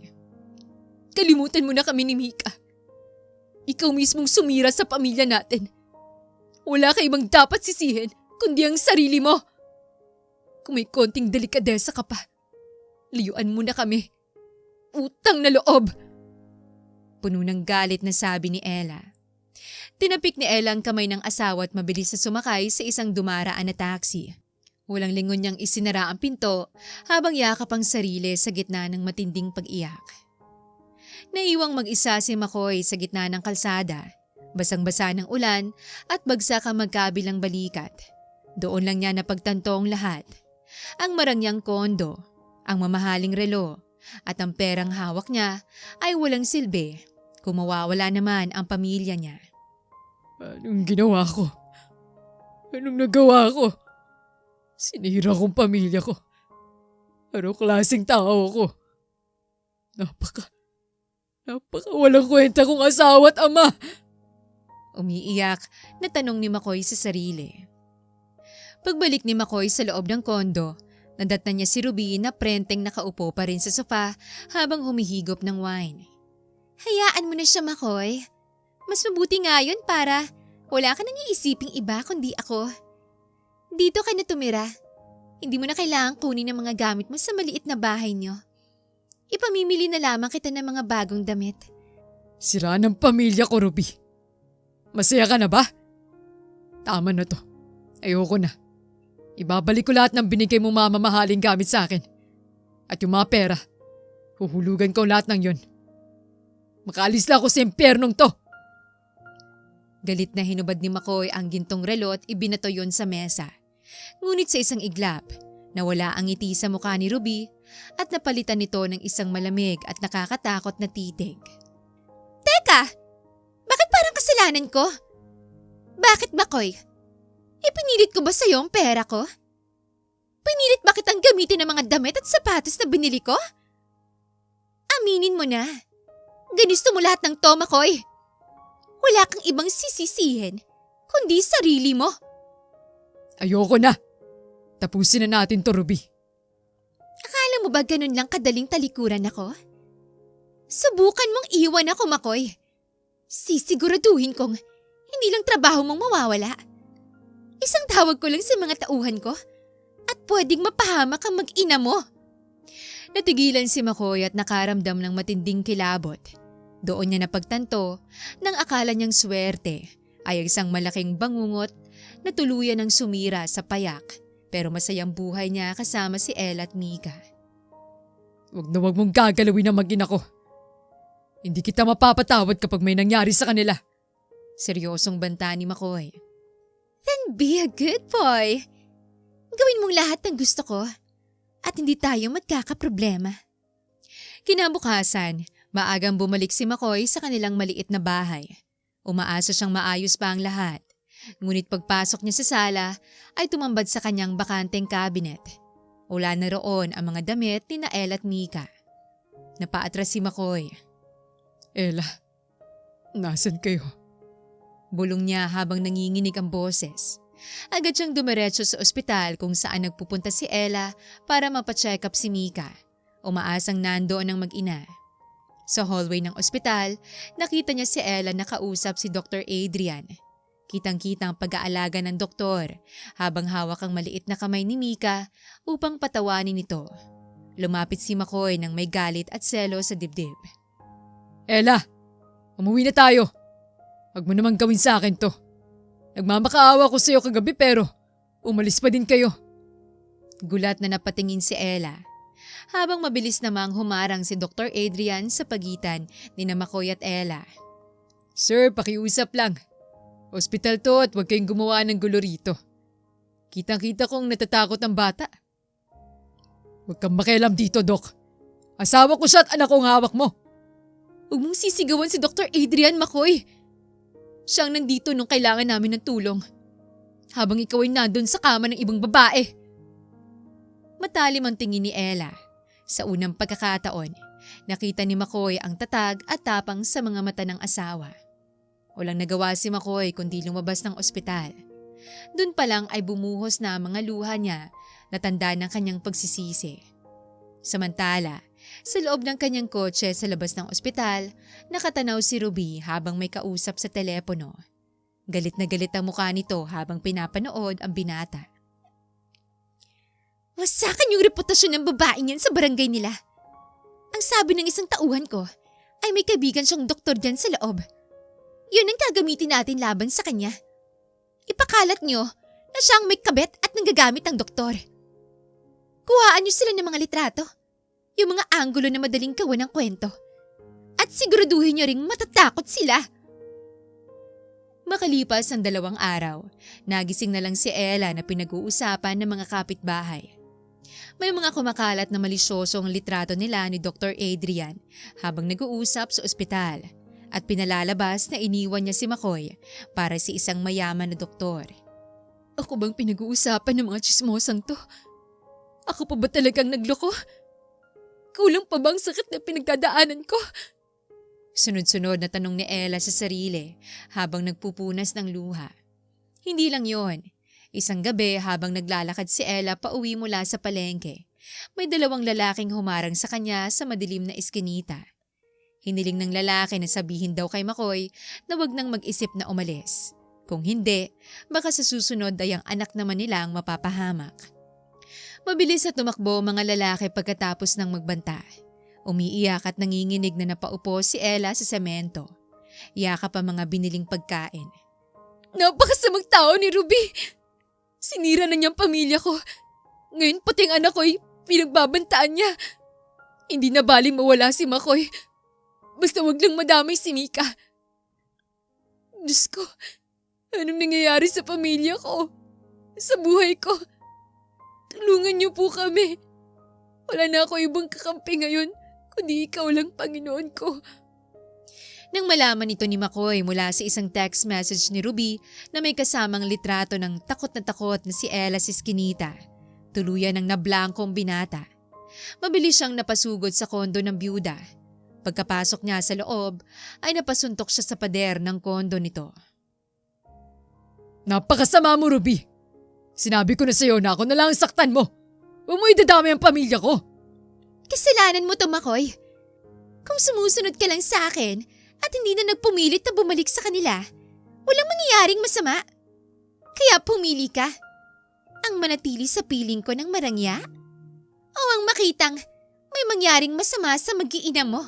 [SPEAKER 1] Kalimutan mo na kami ni Mika. Ikaw mismong sumira sa pamilya natin. Wala ka ibang dapat sisihin kundi ang sarili mo. Kung may konting delikadesa ka pa, liyuan mo na kami. Utang na loob! Puno ng galit na sabi ni Ella. Tinapik ni Ella ang kamay ng asawa at mabilis na sumakay sa isang dumaraan na taxi. Walang lingon niyang isinara ang pinto habang yakap ang sarili sa gitna ng matinding pag-iyak. Naiwang mag-isa si McCoy sa gitna ng kalsada, basang-basa ng ulan at bagsak ang magkabilang balikat. Doon lang niya napagtanto ang lahat. Ang marangyang kondo, ang mamahaling relo, at ang perang hawak niya ay walang silbi kung mawawala naman ang pamilya niya.
[SPEAKER 2] Anong ginawa ko? Anong nagawa ko? Sinira kong pamilya ko. Anong klaseng tao ko? Napaka walang kwenta kong asawa at ama.
[SPEAKER 1] Umiiyak na tanong ni McCoy sa sarili. Pagbalik ni McCoy sa loob ng kondo, nadatnan niya si Ruby na prenteng nakaupo pa rin sa sofa habang humihigop ng wine. Hayaan mo na siya, McCoy. Mas mabuti nga yun para wala ka nang iisiping iba kundi ako. Dito ka na tumira. Hindi mo na kailangang kunin ang mga gamit mo sa maliit na bahay niyo. Ipamimili na lamang kita ng mga bagong damit.
[SPEAKER 2] Sira ng pamilya ko, Ruby. Masaya ka na ba? Tama na to. Ayoko na. Ibabalik ko lahat ng binigay mong mamamahaling gamit sa akin. At yung mga pera, huhulugan ko lahat ng yun. Makaalis lang ako sa impyernong to.
[SPEAKER 1] Galit na hinubad ni McCoy ang gintong relo at ibinato yon sa mesa. Ngunit sa isang iglap, nawala ang ngiti sa mukha ni Ruby at napalitan nito ng isang malamig at nakakatakot na titig. Teka! Bakit parang kasalanan ko? Bakit, McCoy? Ipinilit ko ba sa'yo ang pera ko? Pinilit ba kitang gamitin ng mga damit at sapatos na binili ko? Aminin mo na. Ginusto mo lahat ng to, McCoy. wala kang ibang sisisihin, kundi sarili mo.
[SPEAKER 2] Ayoko na. Tapusin na natin to, Ruby.
[SPEAKER 1] Akala mo ba ganun lang kadaling talikuran ako? Subukan mong iwan ako, Makoy. Sisiguraduhin kong hindi lang trabaho mong mawawala. Isang tawag ko lang sa mga tauhan ko at pwedeng mapahamak ang mag-ina mo.
[SPEAKER 2] Natigilan si Makoy at nakaramdam ng matinding kilabot. Doon niya napagtanto nang akala niyang swerte ay isang malaking bangungot na tuluyan ng sumira sa payak, pero masayang buhay niya kasama si Ella at Mika. Huwag na huwag mong gagalawin ang mag-ina ko. Hindi kita mapapatawad kapag may nangyari sa kanila. Seryosong banta ni Makoy.
[SPEAKER 1] Then be a good boy. Gawin mong lahat ng gusto ko at hindi tayo magkakaproblema.
[SPEAKER 2] Kinabukasan, maagang bumalik si Makoy sa kanilang maliit na bahay. Umaasa siyang maayos pa ang lahat. Ngunit pagpasok niya sa sala ay tumambad sa kanyang bakanteng cabinet. Wala na roon ang mga damit ni Ella at Mika. Napaatras si Makoy. Ella, nasan kayo? Bulong niya habang nanginginig ang boses. Agad siyang dumiretso sa ospital kung saan nagpupunta si Ella para mapacheck up si Mika. Umaasang nandoon ang mag-ina. Sa hallway ng ospital, nakita niya si Ella na kausap si Dr. Adrian. Kitang-kita ang pag-aalaga ng doktor habang hawak ang maliit na kamay ni Mika upang patawanin ito. Lumapit si Makoy nang may galit at selo sa dibdib. Ella, umuwi na tayo. Huwag mo naman gawin sa akin to. Nagmamakaawa ko sa iyo kagabi pero umalis pa din kayo. Gulat na napatingin si Ella. Habang mabilis namang humarang si Dr. Adrian sa pagitan ni Makoy at Ella. Sir, pakiusap lang. Hospital to at huwag kayong gumawa ng gulo rito. Kitang-kita kong natatakot ang bata. Huwag kang makialam dito, Doc. Asawa ko siya at anak kong hawak mo.
[SPEAKER 1] Huwag mong sisigawan si Dr. Adrian, Makoy. Siyang nandito nung kailangan namin ng tulong. Habang ikaw ay nandun sa kama ng ibang babae. Matalim ang tingin ni Ella. Sa unang pagkakataon, nakita ni Makoy ang tatag at tapang sa mga mata ng asawa. Walang nagawa si Makoy kundi lumabas ng ospital. Doon pa lang ay bumuhos na ang mga luha niya na tanda ng kanyang pagsisisi. Samantala, sa loob ng kanyang kotse sa labas ng ospital, nakatanaw si Ruby habang may kausap sa telepono. Galit na galit ang mukha nito habang pinapanood ang binata. Wasakan yung reputasyon ng babaeng yan sa barangay nila. Ang sabi ng isang tauhan ko ay may kaibigan siyang doktor dyan sa loob. Yun ang gagamitin natin laban sa kanya. Ipakalat nyo na siyang may kabet at nanggagamit ng doktor. Kuhaan nyo sila ng mga litrato. Yung mga anggulo na madaling gawa ng kwento. At siguraduhin nyo ring matatakot sila. Makalipas ang 2 araw, nagising na lang si Ella na pinag-uusapan ng mga kapitbahay. May mga kumakalat na malisyosong litrato nila ni Dr. Adrian habang nag-uusap sa ospital at pinalalabas na iniwan niya si Makoy para si isang mayaman na doktor. Ako bang pinag-uusapan ng mga tsismosang to? Ako pa ba talagang nagloko? Kulang pa bang sakit na pinagdadaanan ko? Sunod-sunod na tanong ni Ella sa sarili habang nagpupunas ng luha. Hindi lang yon. Isang gabi habang naglalakad si Ella pauwi mula sa palengke, may 2 lalaking humarang sa kanya sa madilim na eskinita. Hiniling ng lalaki na sabihin daw kay Makoy na wag nang mag-isip na umalis. Kung hindi, baka sa susunod ay ang anak naman nila ang mapapahamak. Mabilis na tumakbo mga lalaki pagkatapos ng magbanta. Umiiyak at nanginginig na napaupo si Ella sa semento. Yakap ang mga biniling pagkain. Napakasamang tao ni Ruby! Sinira na niyang pamilya ko. Ngayon pati ang anak ko'y pinagbabantaan niya. Hindi na baling mawala si Makoy. Basta wag lang madamay si Mika. Diyos ko, anong nangyayari sa pamilya ko? Sa buhay ko? Tulungan niyo po kami. Wala na ako ibang kakampi ngayon, kundi ikaw lang, Panginoon ko. Nang malaman ito ni Makoy mula sa isang text message ni Ruby na may kasamang litrato ng takot na si Ella sa eskinita, tuluyan ng nablangkong binata. Mabilis siyang napasugod sa kondo ng byuda. Pagkapasok niya sa loob ay napasuntok siya sa pader ng kondo nito.
[SPEAKER 2] Napakasama mo, Ruby. Sinabi ko na sa'yo na ako na lang ang saktan mo. Huwag mo idadami ang pamilya ko.
[SPEAKER 1] Kasalanan mo to, Makoy. Kung sumusunod ka lang sa akin at hindi na nagpumilit na bumalik sa kanila, walang mangyayaring masama. Kaya pumili ka. Ang manatili sa piling ko ng marangya o ang makitang may mangyaring masama sa mag-iina mo.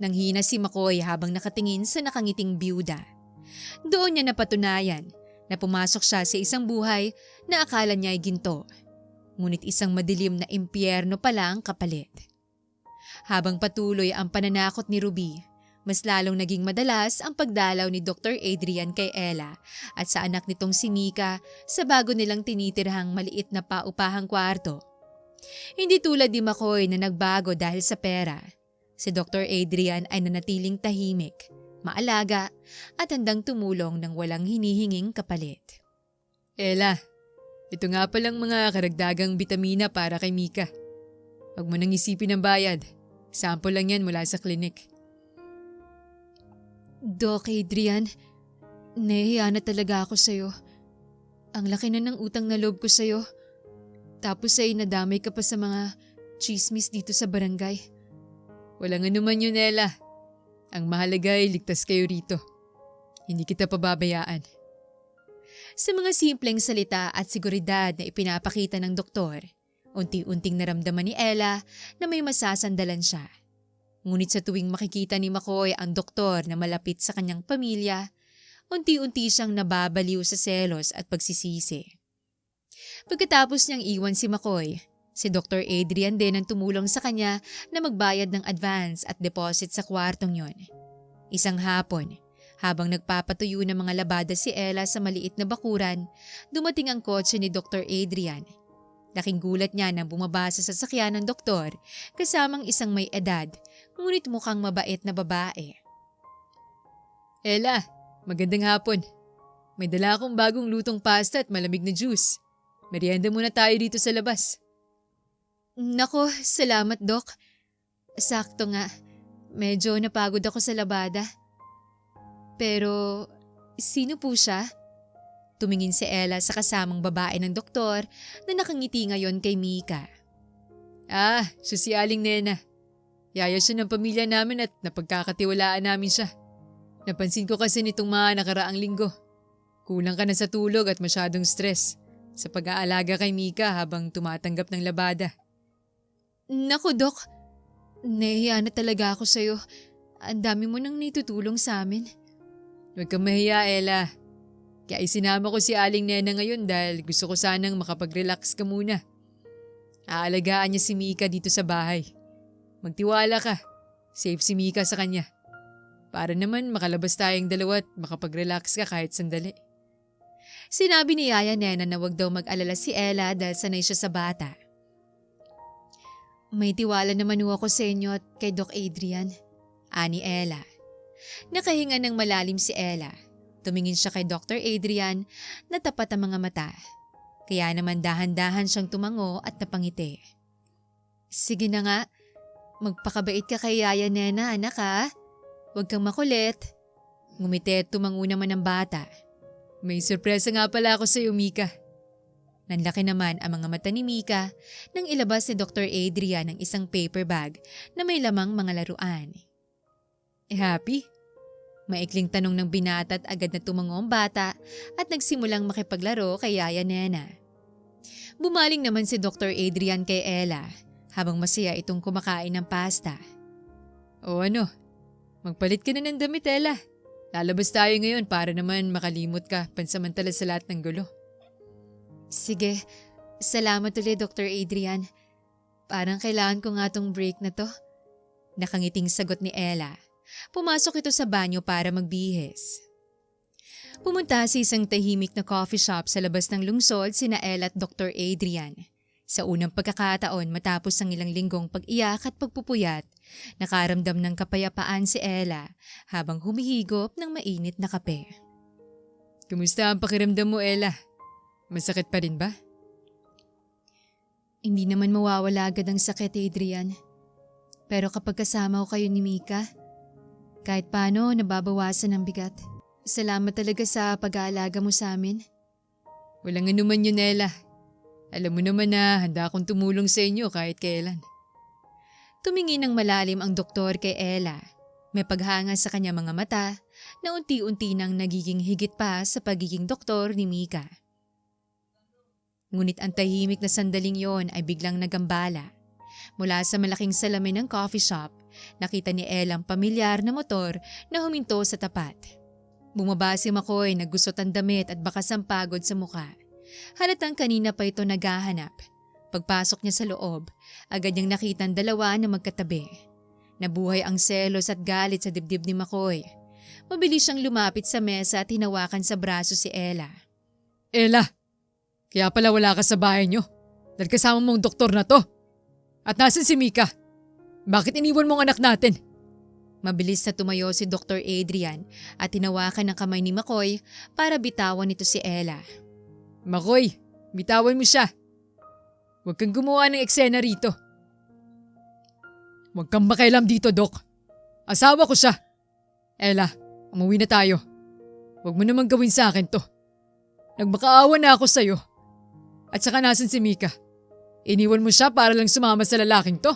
[SPEAKER 1] Nanghina si Makoy habang nakatingin sa nakangiting byuda. Doon niya napatunayan na pumasok siya sa isang buhay na akala niya ay ginto. Ngunit isang madilim na impyerno pala ang kapalit. Habang patuloy ang pananakot ni Ruby, mas lalong naging madalas ang pagdalaw ni Dr. Adrian kay Ella at sa anak nitong si Mika sa bago nilang tinitirhang maliit na paupahang kwarto. Hindi tulad ni Makoy na nagbago dahil sa pera. Si Dr. Adrian ay nanatiling tahimik, maalaga at handang tumulong ng walang hinihinging kapalit.
[SPEAKER 2] Ella, ito nga palang mga karagdagang bitamina para kay Mika. Huwag mo nang isipin ang bayad. Sample lang yan mula sa klinik.
[SPEAKER 1] Doc Adrian, nahihiya na talaga ako sa'yo. Ang laki na ng utang na loob ko sa'yo. Tapos ay nadamay ka pa sa mga chismis dito sa barangay.
[SPEAKER 2] Walang anuman yun, Ella. Ang mahalaga ay ligtas kayo rito. Hindi kita pababayaan.
[SPEAKER 1] Sa mga simpleng salita at seguridad na ipinapakita ng doktor, unti-unting naramdaman ni Ella na may masasandalan siya. Ngunit sa tuwing makikita ni Makoy ang doktor na malapit sa kanyang pamilya, unti-unti siyang nababaliw sa selos at pagsisisi. Pagkatapos niyang iwan si Makoy, si Dr. Adrian din ang tumulong sa kanya na magbayad ng advance at deposit sa kwartong yon. Isang hapon, habang nagpapatuyo ng mga labada si Ella sa maliit na bakuran, dumating ang kotse ni Dr. Adrian. Laking gulat niya nang bumaba sa sasakyan ng doktor kasamang isang may edad, ngunit mukhang mabait na babae.
[SPEAKER 2] Ella, magandang hapon. May dala akong bagong lutong pasta at malamig na juice. Merienda muna tayo dito sa labas.
[SPEAKER 1] Nako, salamat Dok. Sakto nga, medyo napagod ako sa labada. Pero, sino po siya? Tumingin si Ella sa kasamang babae ng doktor na nakangiti ngayon kay Mika.
[SPEAKER 2] Siya si Aling Nena. Yaya siya ng pamilya namin at napagkakatiwalaan namin siya. Napansin ko kasi nitong mga nakaraang linggo. Kulang ka na sa tulog at masyadong stress sa pag-aalaga kay Mika habang tumatanggap ng labada.
[SPEAKER 1] Naku Dok, nahihiya na talaga ako sa'yo. Ang dami mo nang nitutulong sa amin.
[SPEAKER 2] Huwag kang mahiya, Ella. Kaya isinama ko si Aling Nena ngayon dahil gusto ko sanang makapag-relax ka muna. Aalagaan niya si Mika dito sa bahay. Magtiwala ka. Safe si Mika sa kanya. Para naman makalabas tayong dalawa at makapag-relax ka kahit sandali.
[SPEAKER 1] Sinabi ni Yaya Nena na wag daw mag-alala si Ella dahil sanay siya sa bata. May tiwala naman ako sa inyo at kay Doc Adrian, ani Ella. Nakahinga ng malalim si Ella. Tumingin siya kay Dr. Adrian na tapat ang mga mata. Kaya naman dahan-dahan siyang tumango at napangiti. Sige na nga, magpakabait ka kay Yaya Nena, anak ha. Huwag kang makulit. Ngumiti at tumango naman ang bata.
[SPEAKER 2] May sorpresa nga pala ako sa iyo, Mika.
[SPEAKER 1] Nanlaki naman ang mga mata ni Mika nang ilabas ni Dr. Adrian ang isang paper bag na may lamang mga laruan.
[SPEAKER 2] Happy?
[SPEAKER 1] Maikling tanong ng binata at agad na tumango ang bata at nagsimulang makipaglaro kay Yaya Nena. Bumaling naman si Dr. Adrian kay Ella habang masaya itong kumakain ng pasta.
[SPEAKER 2] O ano, magpalit ka na ng damit, Ella. Lalabas tayo ngayon para naman makalimot ka pansamantala sa lahat ng gulo.
[SPEAKER 1] Sige, salamat ulit Dr. Adrian. Parang kailangan ko nga tong break na to. Nakangiting sagot ni Ella. Pumasok ito sa banyo para magbihis. Pumunta sa isang tahimik na coffee shop sa labas ng lungsod sina Ella at Dr. Adrian. Sa unang pagkakataon matapos ang ilang linggong pag-iyak at pagpupuyat, nakaramdam ng kapayapaan si Ella habang humihigop ng mainit na kape.
[SPEAKER 2] Kumusta ang pakiramdam mo, Ella? Masakit pa rin ba?
[SPEAKER 1] Hindi naman mawawala agad ang sakit, Adrian. Pero kapag kasama ko kayo ni Mika, kahit paano nababawasan ang bigat. Salamat talaga sa pag-aalaga mo sa amin.
[SPEAKER 2] Walang anuman yun, Ella. Alam mo naman na handa akong tumulong sa inyo kahit kailan.
[SPEAKER 1] Tumingin ng malalim ang doktor kay Ella. May paghanga sa kanya mga mata na unti-unti nang nagiging higit pa sa pagiging doktor ni Mika. Ngunit ang tahimik na sandaling yon ay biglang nagambala. Mula sa malaking salamin ng coffee shop, nakita ni Ella ang pamilyar na motor na huminto sa tapat. Bumaba si McCoy na gusot ang damit at bakas ang pagod sa muka. Halatang kanina pa ito naghahanap. Pagpasok niya sa loob, agad niyang nakita ang dalawa na magkatabi. Nabuhay ang selos at galit sa dibdib ni McCoy. Mabilis siyang lumapit sa mesa at hinawakan sa braso si Ella.
[SPEAKER 2] Ella, kaya pala wala ka sa bahay niyo dahil kasama mong doktor na to. At nasan si Mika? Bakit iniwan mo ang anak natin?
[SPEAKER 1] Mabilis na tumayo si Dr. Adrian at hinawakan ang kamay ni McCoy para bitawan nito si Ella.
[SPEAKER 2] McCoy, bitawan mo siya. Huwag kang gumawa ng eksena rito. Huwag kang makialam dito, Doc. Asawa ko siya. Ella, umuwi na tayo. Huwag mo naman gawin sa akin to. Nagmakaawa na ako sa'yo. At saka nasan si Mika? Iniwan mo siya para lang sumama sa lalaking to?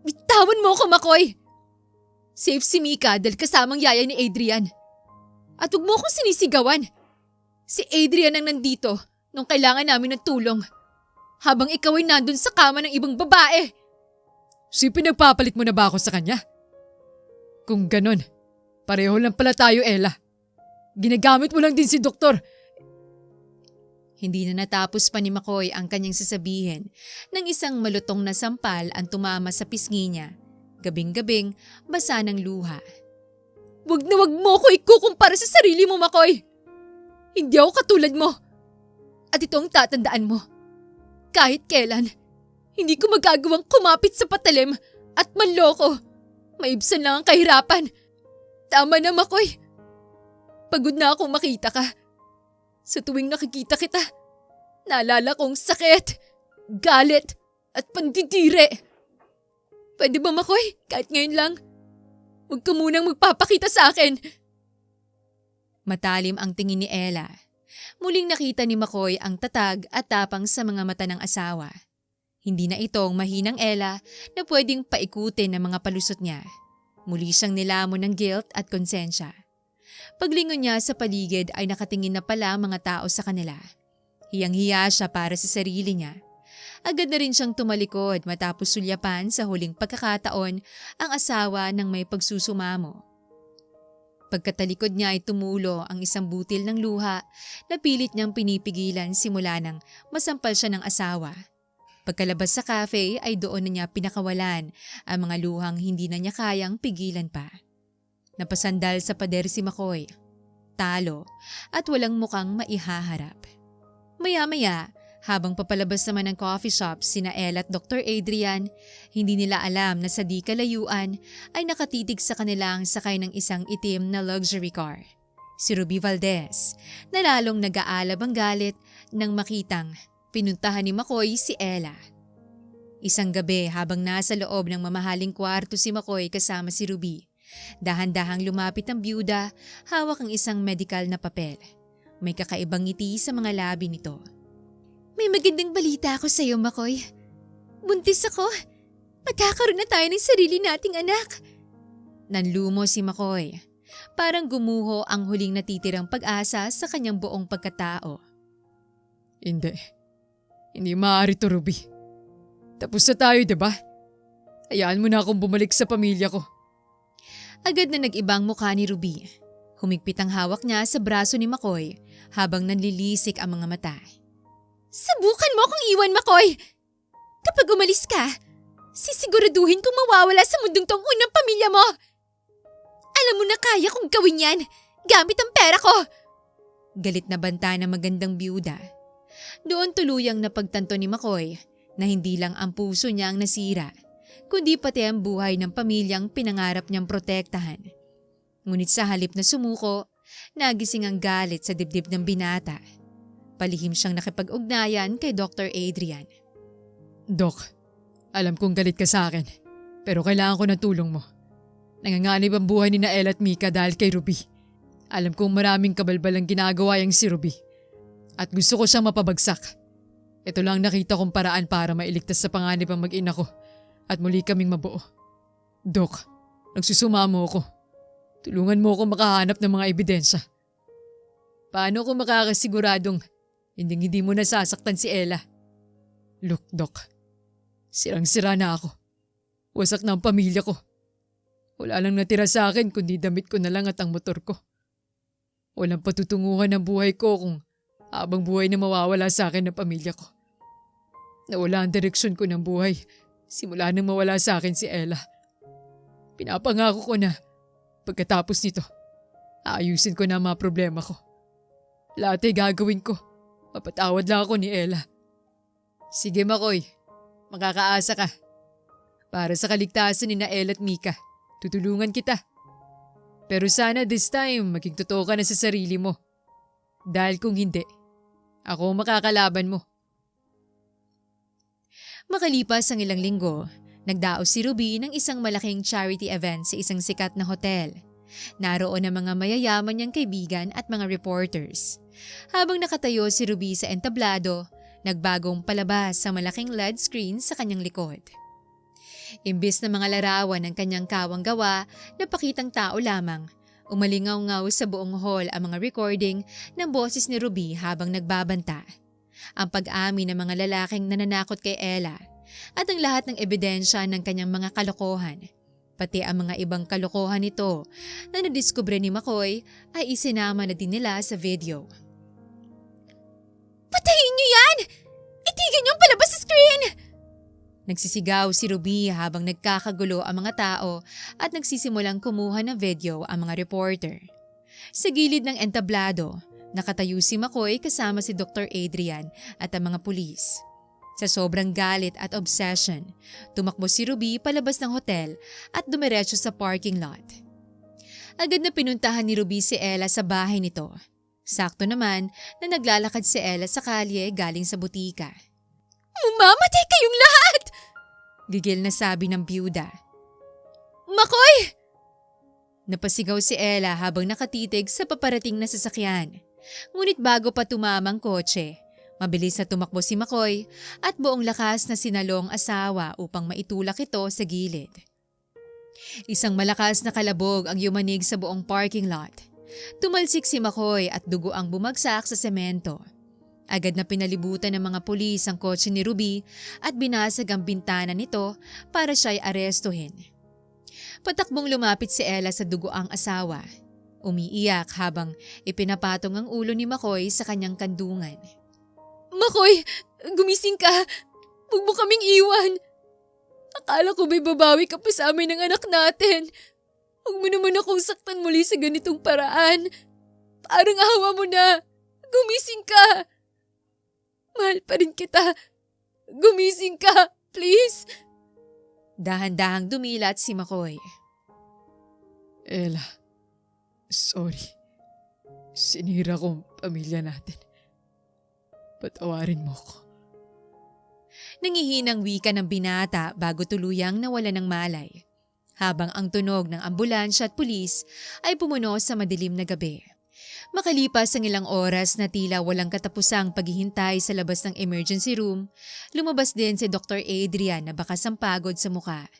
[SPEAKER 1] Bitawan mo ako, McCoy! Safe si Mika dahil kasamang yaya ni Adrian. At huwag mo akong sinisigawan. Si Adrian ang nandito nung kailangan namin ng tulong. Habang ikaw ay nandun sa kama ng ibang babae.
[SPEAKER 2] Si pinagpapalit mo na ba ako sa kanya? Kung ganon, pareho lang pala tayo, Ella. Ginagamit mo lang din si doktor.
[SPEAKER 1] Hindi na natapos pa ni McCoy ang kanyang sasabihin nang isang malutong na sampal ang tumama sa pisngi niya. Gabing-gabing, basa ng luha. Wag na wag mo ko ikukumpara sa sarili mo, McCoy! Hindi ako katulad mo. At ito ang tatandaan mo. Kahit kailan, hindi ko magagawang kumapit sa patalim at manloko. Maibsan lang ang kahirapan. Tama na, McCoy. Pagod na akong makita ka. Sa tuwing nakikita kita, naalala kong sakit, galit, at pandidire. Pwede ba, McCoy? Kahit ngayon lang. Huwag ka munang magpapakita sa akin. Matalim ang tingin ni Ella. Muling nakita ni McCoy ang tatag at tapang sa mga mata ng asawa. Hindi na itong mahinang Ella na pwedeng paikutin ng mga palusot niya. Muli siyang nilamon ng guilt at konsensya. Paglingon niya sa paligid ay nakatingin na pala mga tao sa kanila. Hiyang-hiya siya para sa sarili niya. Agad na rin siyang tumalikod matapos sulyapan sa huling pagkakataon ang asawa ng may pagsusumamo. Pagkatalikod niya ay tumulo ang isang butil ng luha na pilit niyang pinipigilan simula nang masampal siya ng asawa. Pagkalabas sa cafe ay doon na niya pinakawalan ang mga luhang hindi na niya kayang pigilan pa. Napasandal sa pader si McCoy, talo at walang mukhang maihaharap. Maya-maya, habang papalabas naman ng coffee shop sina Elle at Dr. Adrian, hindi nila alam na sa di kalayuan ay nakatitig sa kanilang sakay ng isang itim na luxury car. Si Ruby Valdez, na lalong nag-aalab ang galit nang makitang pinuntahan ni McCoy si Ella. Isang gabi habang nasa loob ng mamahaling kwarto si McCoy kasama si Ruby, dahan-dahang lumapit ang byuda, hawak ang isang medical na papel. May kakaibang ngiti sa mga labi nito. May magandang balita ako sa iyo, McCoy. Buntis ako. Magkakaroon na tayo ng sarili nating anak. Nanlumo si McCoy. Parang gumuho ang huling natitirang pag-asa sa kanyang buong pagkatao.
[SPEAKER 2] Hindi maaari to, Ruby. Tapos na tayo, diba? Hayaan mo na akong bumalik sa pamilya ko.
[SPEAKER 1] Agad na nag-ibang mukha ni Ruby. Humigpit ang hawak niya sa braso ni McCoy habang nanlilisik ang mga mata. Subukan mo akong iwan, McCoy! Kapag umalis ka, sisiguraduhin kong mawawala sa mundong tong unang pamilya mo! Alam mo na kaya kong gawin yan, gamit ang pera ko! Galit na banta ng magandang byuda. Doon tuluyang napagtanto ni McCoy na hindi lang ang puso niya ang nasira, kundi pati ang buhay ng pamilyang pinangarap niyang protektahan. Ngunit sa halip na sumuko, nagising ang galit sa dibdib ng binata. Palihim siyang nakipag-ugnayan kay Dr. Adrian.
[SPEAKER 2] Doc, alam kong galit ka sa akin. Pero kailangan ko ng tulong mo. Nanganganib ang buhay ni Ella at Mika dahil kay Ruby. Alam kong maraming kabalbalang ginagawa yung si Ruby. At gusto ko siyang mapabagsak. Ito lang nakita kong paraan para mailigtas sa panganib ang mag-ina ko at muli kaming mabuo. Dok, nagsusumamo ako. Tulungan mo ako makahanap ng mga ebidensya. Paano ko makakasiguradong hindi mo nasasaktan si Ella? Look, Dok. Sirang-sira na ako. Wasak na ang pamilya ko. Wala lang natira sa akin kundi damit ko na lang at ang motor ko. Walang patutunguhan ng buhay ko kung habang buhay na mawawala sa akin ng pamilya ko. Nawala ang direksyon ko ng buhay simula nang mawala sa akin si Ella. Pinapangako ko na pagkatapos nito, aayusin ko na ang mga problema ko. Lahat ay gagawin ko. Mapatawad lang ako ni Ella. Sige Makoy, makakaasa ka. Para sa kaligtasan ni Ella at Mika, tutulungan kita. Pero sana this time maging totoo ka na sa sarili mo. Dahil kung hindi, ako ang makakalaban mo.
[SPEAKER 1] Makalipas ang ilang linggo, nagdaos si Ruby ng isang malaking charity event sa isang sikat na hotel. Naroon ang mga mayayaman niyang kaibigan at mga reporters. Habang nakatayo si Ruby sa entablado, nagbagong palabas sa malaking LED screen sa kanyang likod. Imbis na mga larawan ng kanyang kawang gawa na pakitang tao lamang, umalingaw-ngaw sa buong hall ang mga recording ng boses ni Ruby habang nagbabanta. Ang pag-amin ng mga lalaking nananakot kay Ella at ang lahat ng ebidensya ng kanyang mga kalokohan. Pati ang mga ibang kalokohan nito na nadiskubre ni McCoy ay isinama na din nila sa video. Patayin niyo yan! Itigil niyo ang palabas sa screen! Nagsisigaw si Ruby habang nagkakagulo ang mga tao at nagsisimulang kumuha ng video ang mga reporter. Sa gilid ng entablado, nakatayo si McCoy kasama si Dr. Adrian at ang mga pulis. Sa sobrang galit at obsession, tumakbo si Ruby palabas ng hotel at dumiretso sa parking lot. Agad na pinuntahan ni Ruby si Ella sa bahay nito. Sakto naman na naglalakad si Ella sa kalye galing sa butika. Mamamatay kayong lahat! Gigil na sabi ng byuda. McCoy! Napasigaw si Ella habang nakatitig sa paparating na sasakyan. Ngunit bago pa tumamang kotse, mabilis na tumakbo si McCoy at buong lakas na sinalong asawa upang maitulak ito sa gilid. Isang malakas na kalabog ang yumanig sa buong parking lot. Tumalsik si McCoy at dugo ang bumagsak sa semento. Agad na pinalibutan ng mga pulis ang kotse ni Ruby at binasag ang bintana nito para siya'y arestuhin. Patakbong lumapit si Ella sa dugoang asawa. Umiiyak habang ipinapatong ang ulo ni McCoy sa kanyang kandungan. McCoy, gumising ka! Huwag mo kaming iwan! Akala ko may babawi ka pa sa amin ng anak natin. Huwag mo naman akong saktan muli sa ganitong paraan. Parang awa mo na. Gumising ka! Mahal pa rin kita. Gumising ka, please. Dahan-dahang dumilat si McCoy.
[SPEAKER 2] Ella, sorry. Sinira ko ang pamilya natin. Patawarin mo ko.
[SPEAKER 1] Nangihinang wika ng binata bago tuluyang nawala ng malay. Habang ang tunog ng ambulansya at pulis ay pumuno sa madilim na gabi. Makalipas ang ilang oras na tila walang katapusang paghihintay sa labas ng emergency room, lumabas din si Dr. Adrian na bakas ang pagod sa muka.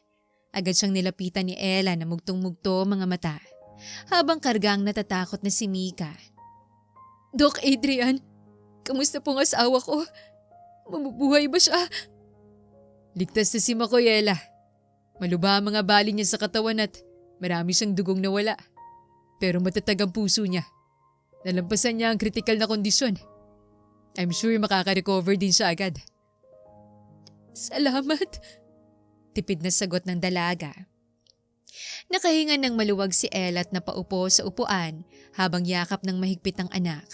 [SPEAKER 1] Agad siyang nilapitan ni Ella na mugtong-mugto mga mata, habang kargang natatakot na si Mika. Doc Adrian, kamusta pong asawa ko? Mabubuhay ba siya? Ligtas na si McCoy, Ella. Malubha ang mga bali niya sa katawan at marami siyang dugong nawala. Pero matatag ang puso niya. Nalampasan niya ang kritikal na kondisyon. I'm sure makaka-recover din siya agad. Salamat. Tipid na sagot ng dalaga. Nakahinga ng maluwag si Ella at napaupo sa upuan habang yakap ng mahigpit ang anak.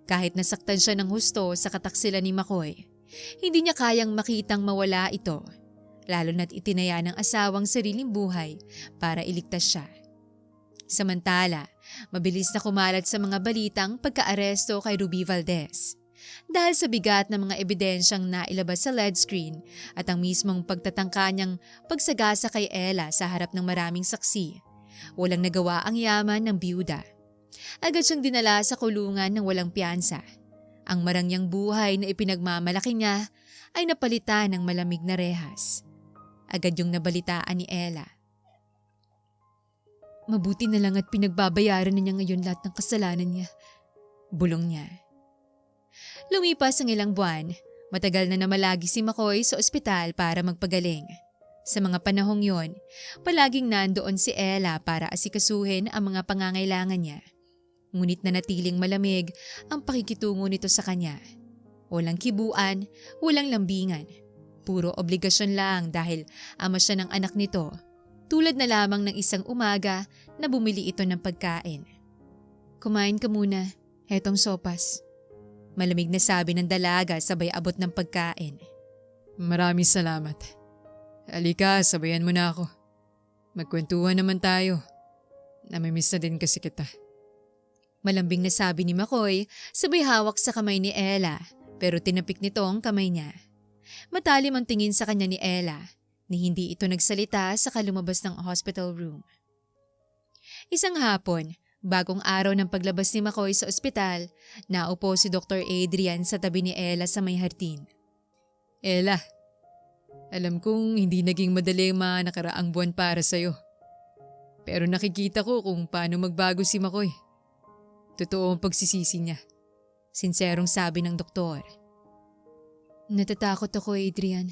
[SPEAKER 1] Kahit nasaktan siya ng husto sa kataksilan ni McCoy, hindi niya kayang makitang mawala ito, lalo na't itinaya ng asawang sariling buhay para iligtas siya. Samantala, mabilis na kumalat sa mga balitang pagka-aresto kay Ruby Valdez. dahil sa bigat ng mga ebidensyang nailabas sa LED screen at ang mismong pagtatangka niyang pagsagasa kay Ella sa harap ng maraming saksi. Walang nagawa ang yaman ng biyuda. Agad siyang dinala sa kulungan ng walang piyansa. Ang marangyang buhay na ipinagmamalaki niya ay napalitan ng malamig na rehas. Agad yung nabalitaan ni Ella. Mabuti na lang at pinagbabayaran na niya ngayon lahat ng kasalanan niya. Bulong niya. Lumipas ang ilang buwan, matagal na namalagi si McCoy sa ospital para magpagaling. Sa mga panahong yon, palaging nandoon si Ella para asikasuhin ang mga pangangailangan niya. Ngunit nanatiling malamig ang pakikitungo nito sa kanya. Walang kibuan, walang lambingan. Puro obligasyon lang dahil ama siya ng anak nito. Tulad na lamang ng isang umaga na bumili ito ng pagkain. Kumain ka muna, hetong sopas. Malamig na sabi ng dalaga sabay abot ng pagkain.
[SPEAKER 2] Maraming salamat. Halika, sabayan mo na ako. Magkwentuhan naman tayo. Namimiss na din kasi kita.
[SPEAKER 1] Malambing na sabi ni McCoy sabay hawak sa kamay ni Ella pero tinapik nito ang kamay niya. Matalim ang tingin sa kanya ni Ella ni hindi ito nagsalita sa kalumabas ng hospital room. Isang hapon, bagong araw ng paglabas ni McCoy sa ospital, naupo si Dr. Adrian sa tabi ni Ella sa may hardin.
[SPEAKER 2] Ella, alam kong hindi naging madali ang mga nakaraang buwan para sa'yo. Pero nakikita ko kung paano magbago si McCoy. Totoo ang pagsisisi niya. Sinserong sabi ng doktor.
[SPEAKER 1] Natatakot ako, Adrian.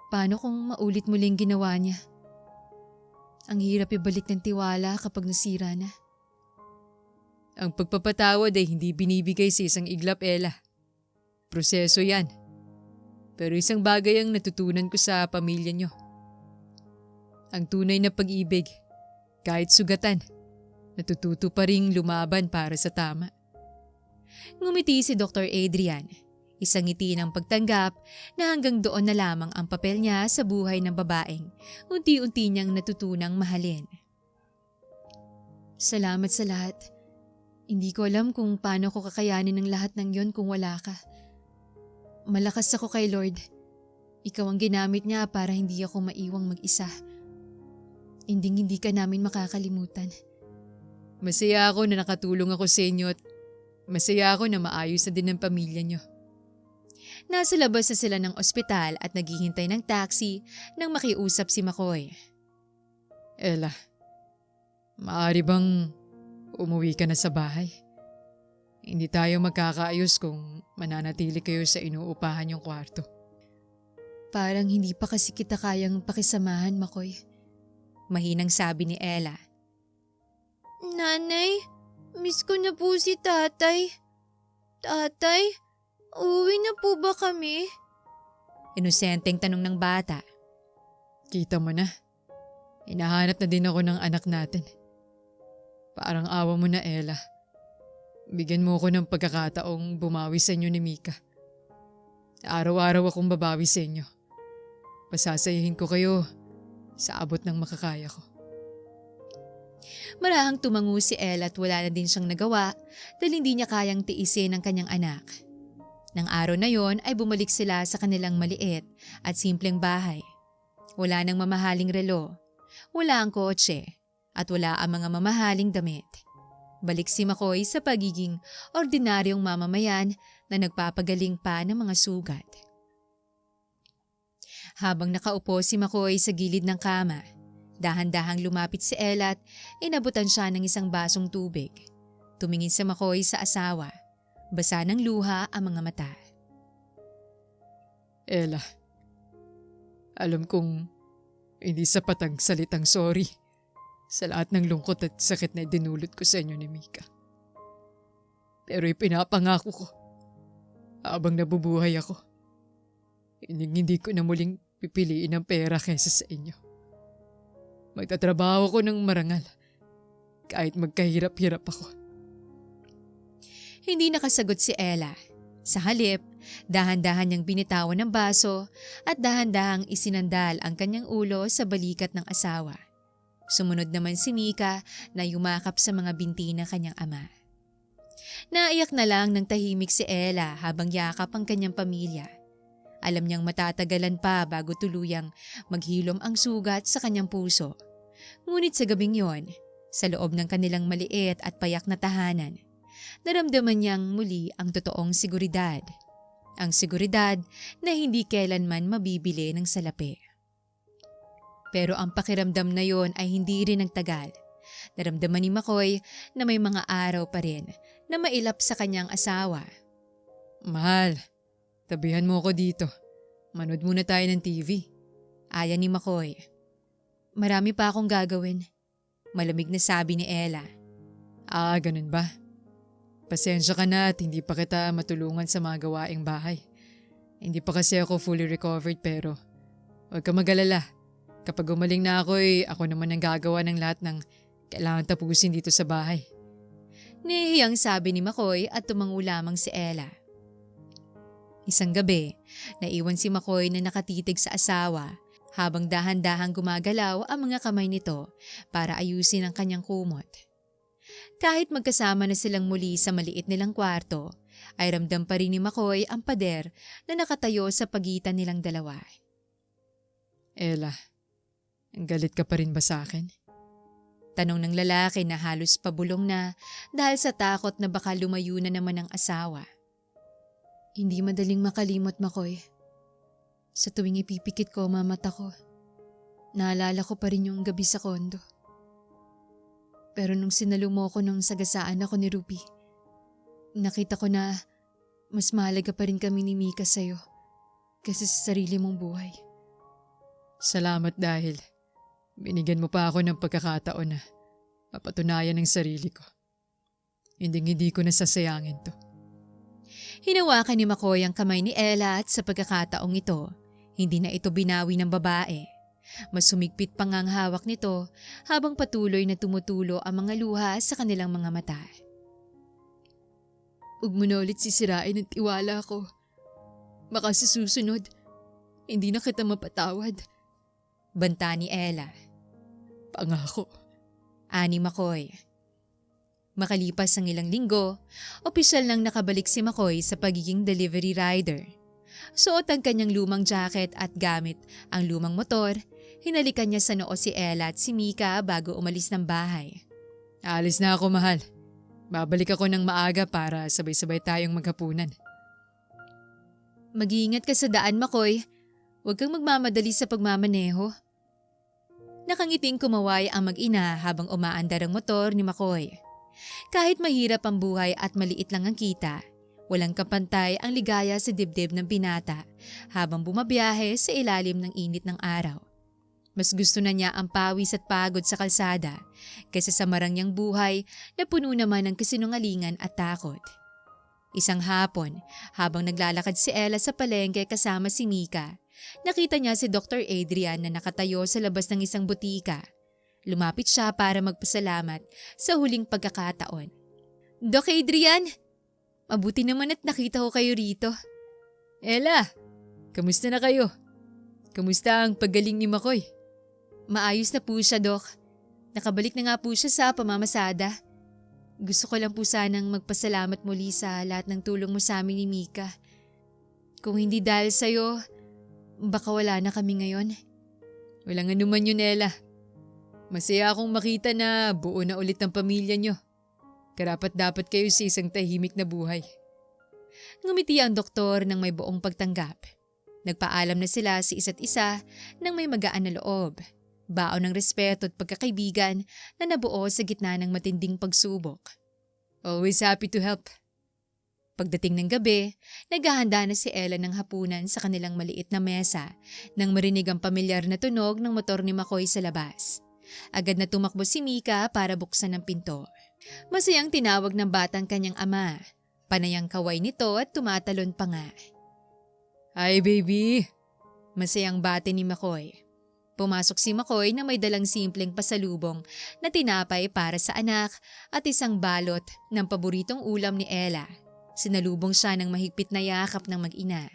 [SPEAKER 1] Paano kung maulit muling ginawa niya? Ang hirap ibalik ng tiwala kapag nasira na.
[SPEAKER 2] Ang pagpapatawad ay hindi binibigay sa isang iglap, Ella. Proseso yan. Pero isang bagay ang natutunan ko sa pamilya niyo. Ang tunay na pag-ibig, kahit sugatan, natututo pa ring lumaban para sa tama.
[SPEAKER 1] Ngumiti si Dr. Adrian. Isang ngiti ng pagtanggap na hanggang doon na lamang ang papel niya sa buhay ng babaeng unti-unti niyang natutunang mahalin. Salamat sa lahat. Hindi ko alam kung paano ko kakayanin ang lahat ng yon kung wala ka. Malakas ako kay Lord. Ikaw ang ginamit niya para hindi ako maiwang mag-isa. Hindi ka namin makakalimutan.
[SPEAKER 2] Masaya ako na nakatulong ako sa inyo at masaya ako na maayos na din ang pamilya niyo.
[SPEAKER 1] Nasa labas na sila ng ospital at naghihintay ng taxi nang makiusap si McCoy.
[SPEAKER 2] Ella, maaari bang umuwi ka na sa bahay? Hindi tayo magkakaayos kung mananatili kayo sa inuupahan yung kwarto.
[SPEAKER 1] Parang hindi pa kasi kita kayang pakisamahan, McCoy. Mahinang sabi ni Ella. Nanay, miss ko na po si tatay. Tatay, uuwi na po ba kami? Inosenteng tanong ng bata.
[SPEAKER 2] Kita mo na, hinahanap na din ako ng anak natin. Parang awa mo na, Ella. Bigyan mo ako ng pagkakataong bumawi sa inyo ni Mika. Araw-araw akong babawi sa inyo. Pasasayahin ko kayo sa abot ng makakaya ko.
[SPEAKER 1] Marahang tumango si Ella at wala na din siyang nagawa dahil hindi niya kayang tiisin ang kanyang anak. Nang araw na yon ay bumalik sila sa kanilang maliit at simpleng bahay. Wala nang mamahaling relo, wala ang kotse, at wala ang mga mamahaling damit. Balik si McCoy sa pagiging ordinaryong mamamayan na nagpapagaling pa ng mga sugat. Habang nakaupo si McCoy sa gilid ng kama, dahan-dahang lumapit si Ella at inabutan siya ng isang basong tubig. Tumingin si McCoy sa asawa. Basa ng luha ang mga mata.
[SPEAKER 2] Ella, alam kong hindi sapat ang salitang sorry sa lahat ng lungkot at sakit na dinulot ko sa inyo ni Mika. Pero ipinapangako ko, habang nabubuhay ako, hindi ko na muling pipiliin ang pera kaysa sa inyo. Magtatrabaho ko ng marangal, kahit magkahirap-hirap ako.
[SPEAKER 1] Hindi nakasagot si Ella. Sa halip, dahan-dahan niyang binitawan ng baso at dahan-dahang isinandal ang kanyang ulo sa balikat ng asawa. Sumunod naman si Mika na yumakap sa mga binti ng kanyang ama. Naiyak na lang ng tahimik si Ella habang yakap ang kanyang pamilya. Alam niyang matatagalan pa bago tuluyang maghilom ang sugat sa kanyang puso. Ngunit sa gabing yon, sa loob ng kanilang maliit at payak na tahanan, naramdaman niyang muli ang totoong seguridad. Ang seguridad na hindi kailanman mabibili ng salapi. Pero ang pakiramdam na yon ay hindi rin nagtagal. Naramdaman ni McCoy na may mga araw pa rin na mailap sa kanyang asawa.
[SPEAKER 2] Mahal, tabihan mo ako dito. Manood muna tayo ng TV.
[SPEAKER 1] Aya ni McCoy. Marami pa akong gagawin. Malamig na sabi ni Ella.
[SPEAKER 2] Ganun ba? Pasensya ka na at hindi pa kita matulungan sa mga gawaing bahay. Hindi pa kasi ako fully recovered pero huwag ka mag-alala. Kapag gumaling na ako naman ang gagawa ng lahat ng kailangan tapusin dito sa bahay.
[SPEAKER 1] Nihiyang sabi ni McCoy at tumango lamang si Ella. Isang gabi, naiwan si McCoy na nakatitig sa asawa habang dahan-dahang gumagalaw ang mga kamay nito para ayusin ang kanyang kumot. Kahit magkasama na silang muli sa maliit nilang kwarto, ay ramdam pa rin ni McCoy ang pader na nakatayo sa pagitan nilang dalawa.
[SPEAKER 2] Ella, galit ka pa rin ba sa akin?
[SPEAKER 1] Tanong ng lalaki na halos pabulong na dahil sa takot na baka lumayo na naman ang asawa. Hindi madaling makalimot, McCoy. Sa tuwing ipipikit ko ang mata ko, naalala ko pa rin yung gabi sa kondo. Pero nung sinalo mo ko nung sagasaan ako ni Ruby, nakita ko na mas mahalaga pa rin kami ni Mika sa'yo kasi sa sarili mong buhay.
[SPEAKER 2] Salamat dahil binigyan mo pa ako ng pagkakataon na mapatunayan ang sarili ko. Hindi ko nasasayangin to.
[SPEAKER 1] Hinawakan ni McCoy ang kamay ni Ella at sa pagkakataong ito, hindi na ito binawi ng babae. Mas sumigpit pang ang hawak nito habang patuloy na tumutulo ang mga luha sa kanilang mga mata. Huwag mo na ulit sisirain ang tiwala ko. Baka sa susunod, hindi na kita mapatawad. Banta ni Ella.
[SPEAKER 2] Pangako.
[SPEAKER 1] Ani McCoy. Makalipas ang ilang linggo, opisyal nang nakabalik si McCoy sa pagiging delivery rider. Suot ang kanyang lumang jacket at gamit ang lumang motor, hinalikan niya sa noo si Ella at si Mika bago umalis ng bahay.
[SPEAKER 2] Alis na ako, mahal. Babalik ako ng maaga para sabay-sabay tayong maghapunan.
[SPEAKER 1] Mag-iingat ka sa daan, McCoy. Huwag kang magmamadali sa pagmamaneho. Nakangiting kumaway ang mag-ina habang umaandar ang motor ni McCoy. Kahit mahirap ang buhay at maliit lang ang kita, walang kapantay ang ligaya sa dibdib ng binata habang bumabiyahe sa ilalim ng init ng araw. Mas gusto na niya ang pawis at pagod sa kalsada kaysa sa marangyang buhay na puno naman ng kasinungalingan at takot. Isang hapon, habang naglalakad si Ella sa palengke kasama si Mika, nakita niya si Dr. Adrian na nakatayo sa labas ng isang butika. Lumapit siya para magpasalamat sa huling pagkakataon. Doc Adrian, mabuti naman at nakita ko kayo rito.
[SPEAKER 2] Ella, kamusta na kayo? Kamusta ang paggaling ni McCoy?
[SPEAKER 1] Maayos na po siya, Doc. Nakabalik na nga po siya sa pamamasada. Gusto ko lang po sanang magpasalamat muli sa lahat ng tulong mo sa amin ni Mika. Kung hindi dahil sa'yo, baka wala na kami ngayon.
[SPEAKER 2] Walang anuman yun, Ella. Masaya akong makita na buo na ulit ang pamilya nyo. Karapat-dapat kayo sa isang tahimik na buhay.
[SPEAKER 1] Ngumiti ang doktor ng may buong pagtanggap. Nagpaalam na sila sa isa't isa ng may magaan na loob. Baon ng respeto at pagkakaibigan na nabuo sa gitna ng matinding pagsubok.
[SPEAKER 2] Always happy to help.
[SPEAKER 1] Pagdating ng gabi, naghahanda na si Ella ng hapunan sa kanilang maliit na mesa nang marinig ang pamilyar na tunog ng motor ni McCoy sa labas. Agad na tumakbo si Mika para buksan ang pinto. Masayang tinawag ng batang kanyang ama. Panayang kaway nito at tumatalon pa nga.
[SPEAKER 2] Hi baby!
[SPEAKER 1] Masayang bati ni McCoy. Pumasok si McCoy na may dalang simpleng pasalubong na tinapay para sa anak at isang balot ng paboritong ulam ni Ella. Sinalubong siya ng mahigpit na yakap ng mag-ina.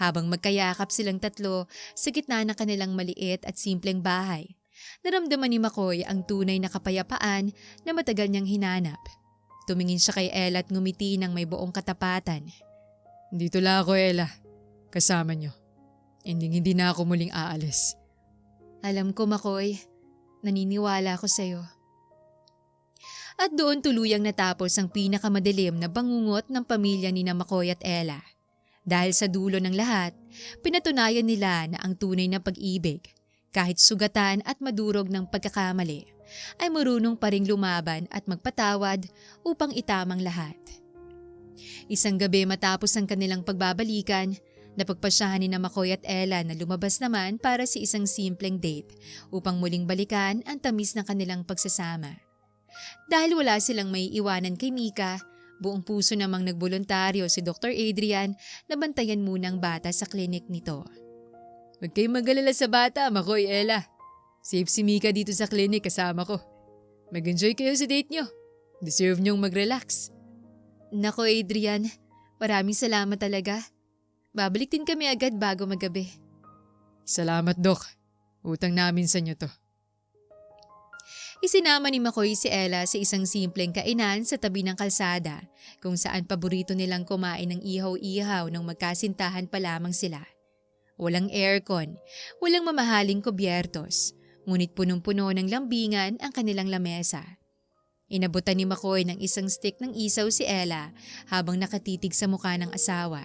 [SPEAKER 1] Habang magkayakap silang tatlo sa gitna ng kanilang maliit at simpleng bahay, naramdaman ni McCoy ang tunay na kapayapaan na matagal niyang hinanap. Tumingin siya kay Ella at ngumiti ng may buong katapatan.
[SPEAKER 2] Dito lang ako, Ella. Kasama niyo. Hindi na ako muling aalis.
[SPEAKER 1] Alam ko, Makoy. Naniniwala ako sa'yo. At doon tuluyang natapos ang pinakamadilim na bangungot ng pamilya ni Makoy at Ella. Dahil sa dulo ng lahat, pinatunayan nila na ang tunay na pag-ibig, kahit sugatan at madurog ng pagkakamali, ay marunong pa ring lumaban at magpatawad upang itamang lahat. Isang gabi matapos ang kanilang pagbabalikan, napagpasyahan ni Makoy at Ella na lumabas naman para sa isang simpleng date upang muling balikan ang tamis ng kanilang pagsasama. Dahil wala silang may iwanan kay Mika, buong puso namang nagboluntaryo si Dr. Adrian na bantayan muna ang bata sa klinik nito.
[SPEAKER 2] Huwag kayong mag-alala sa bata, Makoy, Ella. Safe si Mika dito sa klinik kasama ko. Mag-enjoy kayo sa date nyo. Deserve nyong mag-relax.
[SPEAKER 1] Nako Adrian, maraming salamat talaga. Babalik din kami agad bago magabi.
[SPEAKER 2] Salamat, Doc. Utang namin sa inyo to.
[SPEAKER 1] Isinama ni Makoy si Ella sa isang simpleng kainan sa tabi ng kalsada kung saan paborito nilang kumain ng ihaw-ihaw nang magkasintahan pa lamang sila. Walang aircon, walang mamahaling kubyertos, ngunit punong-puno ng lambingan ang kanilang lamesa. Inabutan ni Makoy ng isang stick ng isaw si Ella habang nakatitig sa mukha ng asawa.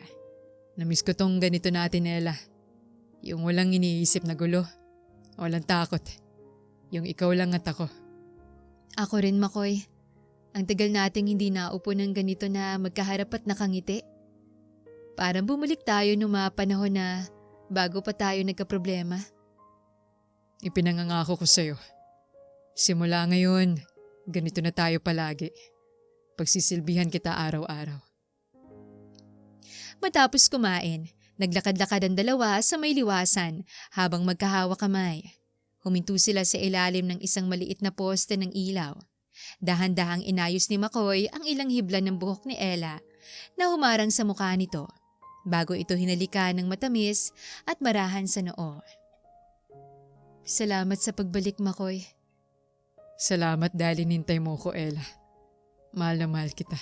[SPEAKER 2] Namiss ko tong ganito natin, Ella. Yung walang iniisip na gulo, walang takot. Yung ikaw lang at ako.
[SPEAKER 1] Ako rin, Makoy. Ang tagal nating hindi naupo ng ganito na magkaharap at nakangiti. Parang bumalik tayo nung mga panahon na bago pa tayo nagkaproblema.
[SPEAKER 2] Ipinangangako ko sa'yo. Simula ngayon, ganito na tayo palagi. Pagsisilbihan kita araw-araw.
[SPEAKER 1] Matapos kumain, naglakad-lakad ang dalawa sa may liwasan habang magkahawak kamay. Huminto sila sa ilalim ng isang maliit na poste ng ilaw. Dahan-dahang inayos ni Makoy ang ilang hibla ng buhok ni Ella na humarang sa mukha nito bago ito hinalikan ng matamis at marahan sa noo. Salamat sa pagbalik, Makoy.
[SPEAKER 2] Salamat dahil inintay mo ko, Ella. Mahal na mahal kita.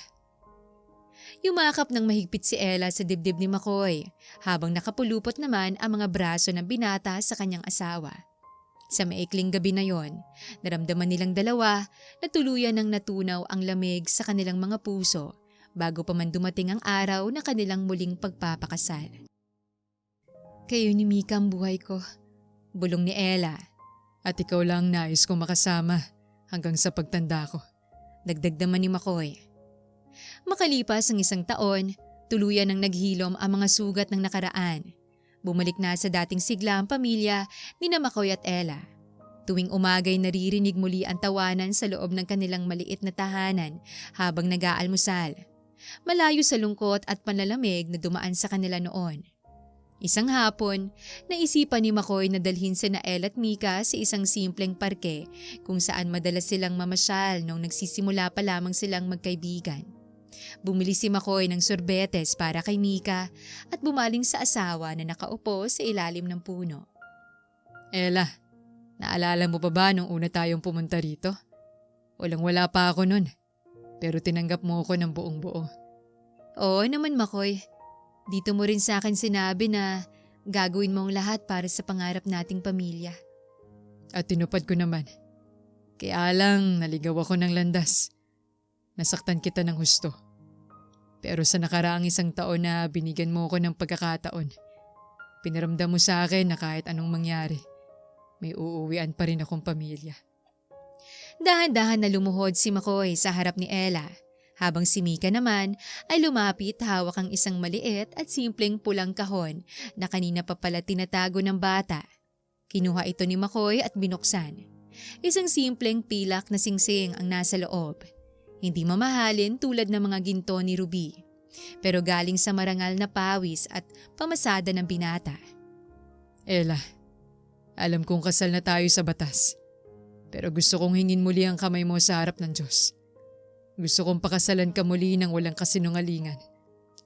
[SPEAKER 1] Yumakap ng mahigpit si Ella sa dibdib ni Makoy habang nakapulupot naman ang mga braso ng binata sa kanyang asawa. Sa maikling gabi na yon, naramdaman nilang dalawa na tuluyan ng natunaw ang lamig sa kanilang mga puso bago pa man dumating ang araw na kanilang muling pagpapakasal. Kayo ni Mika ang buhay ko, bulong ni Ella.
[SPEAKER 2] At ikaw lang nais kong makasama hanggang sa pagtanda ko.
[SPEAKER 1] Dagdag naman ni Makoy. Makalipas ang isang taon, tuluyan ng naghilom ang mga sugat ng nakaraan. Bumalik na sa dating sigla ang pamilya ni Makoy at Ella. Tuwing umagay naririnig muli ang tawanan sa loob ng kanilang maliit na tahanan habang nag-aalmusal. Malayo sa lungkot at panlalamig na dumaan sa kanila noon. Isang hapon, naisipan ni Makoy na dalhin sina Ella at Mika sa isang simpleng parke kung saan madalas silang mamasyal nung nagsisimula pa lamang silang magkaibigan. Bumili si Makoy ng sorbetes para kay Mika at bumaling sa asawa na nakaupo sa ilalim ng puno.
[SPEAKER 2] Ella, naalala mo pa ba nung una tayong pumunta rito? Walang-wala pa ako nun, pero tinanggap mo ako ng buong-buo.
[SPEAKER 1] Oo naman, Makoy. Dito mo rin sa akin sinabi na gagawin mo ang lahat para sa pangarap nating pamilya.
[SPEAKER 2] At tinupad ko naman. Kaya lang naligaw ako ng landas. Nasaktan kita ng husto. Pero sa nakaraang isang taon na binigyan mo ko ng pagkakataon, pinaramdam mo sa akin na kahit anong mangyari, may uuwian pa rin akong pamilya.
[SPEAKER 1] Dahan-dahan na lumuhod si Makoy sa harap ni Ella, habang si Mika naman ay lumapit hawak ang isang maliit at simpleng pulang kahon na kanina pa pala tinatago ng bata. Kinuha ito ni Makoy at binuksan. Isang simpleng pilak na singsing ang nasa loob. Hindi mamahalin tulad ng mga ginto ni Ruby, pero galing sa marangal na pawis at pamasada ng binata.
[SPEAKER 2] Ella, alam kong kasal na tayo sa batas, pero gusto kong hingin muli ang kamay mo sa harap ng Diyos. Gusto kong pakasalan ka muli ng walang kasinungalingan,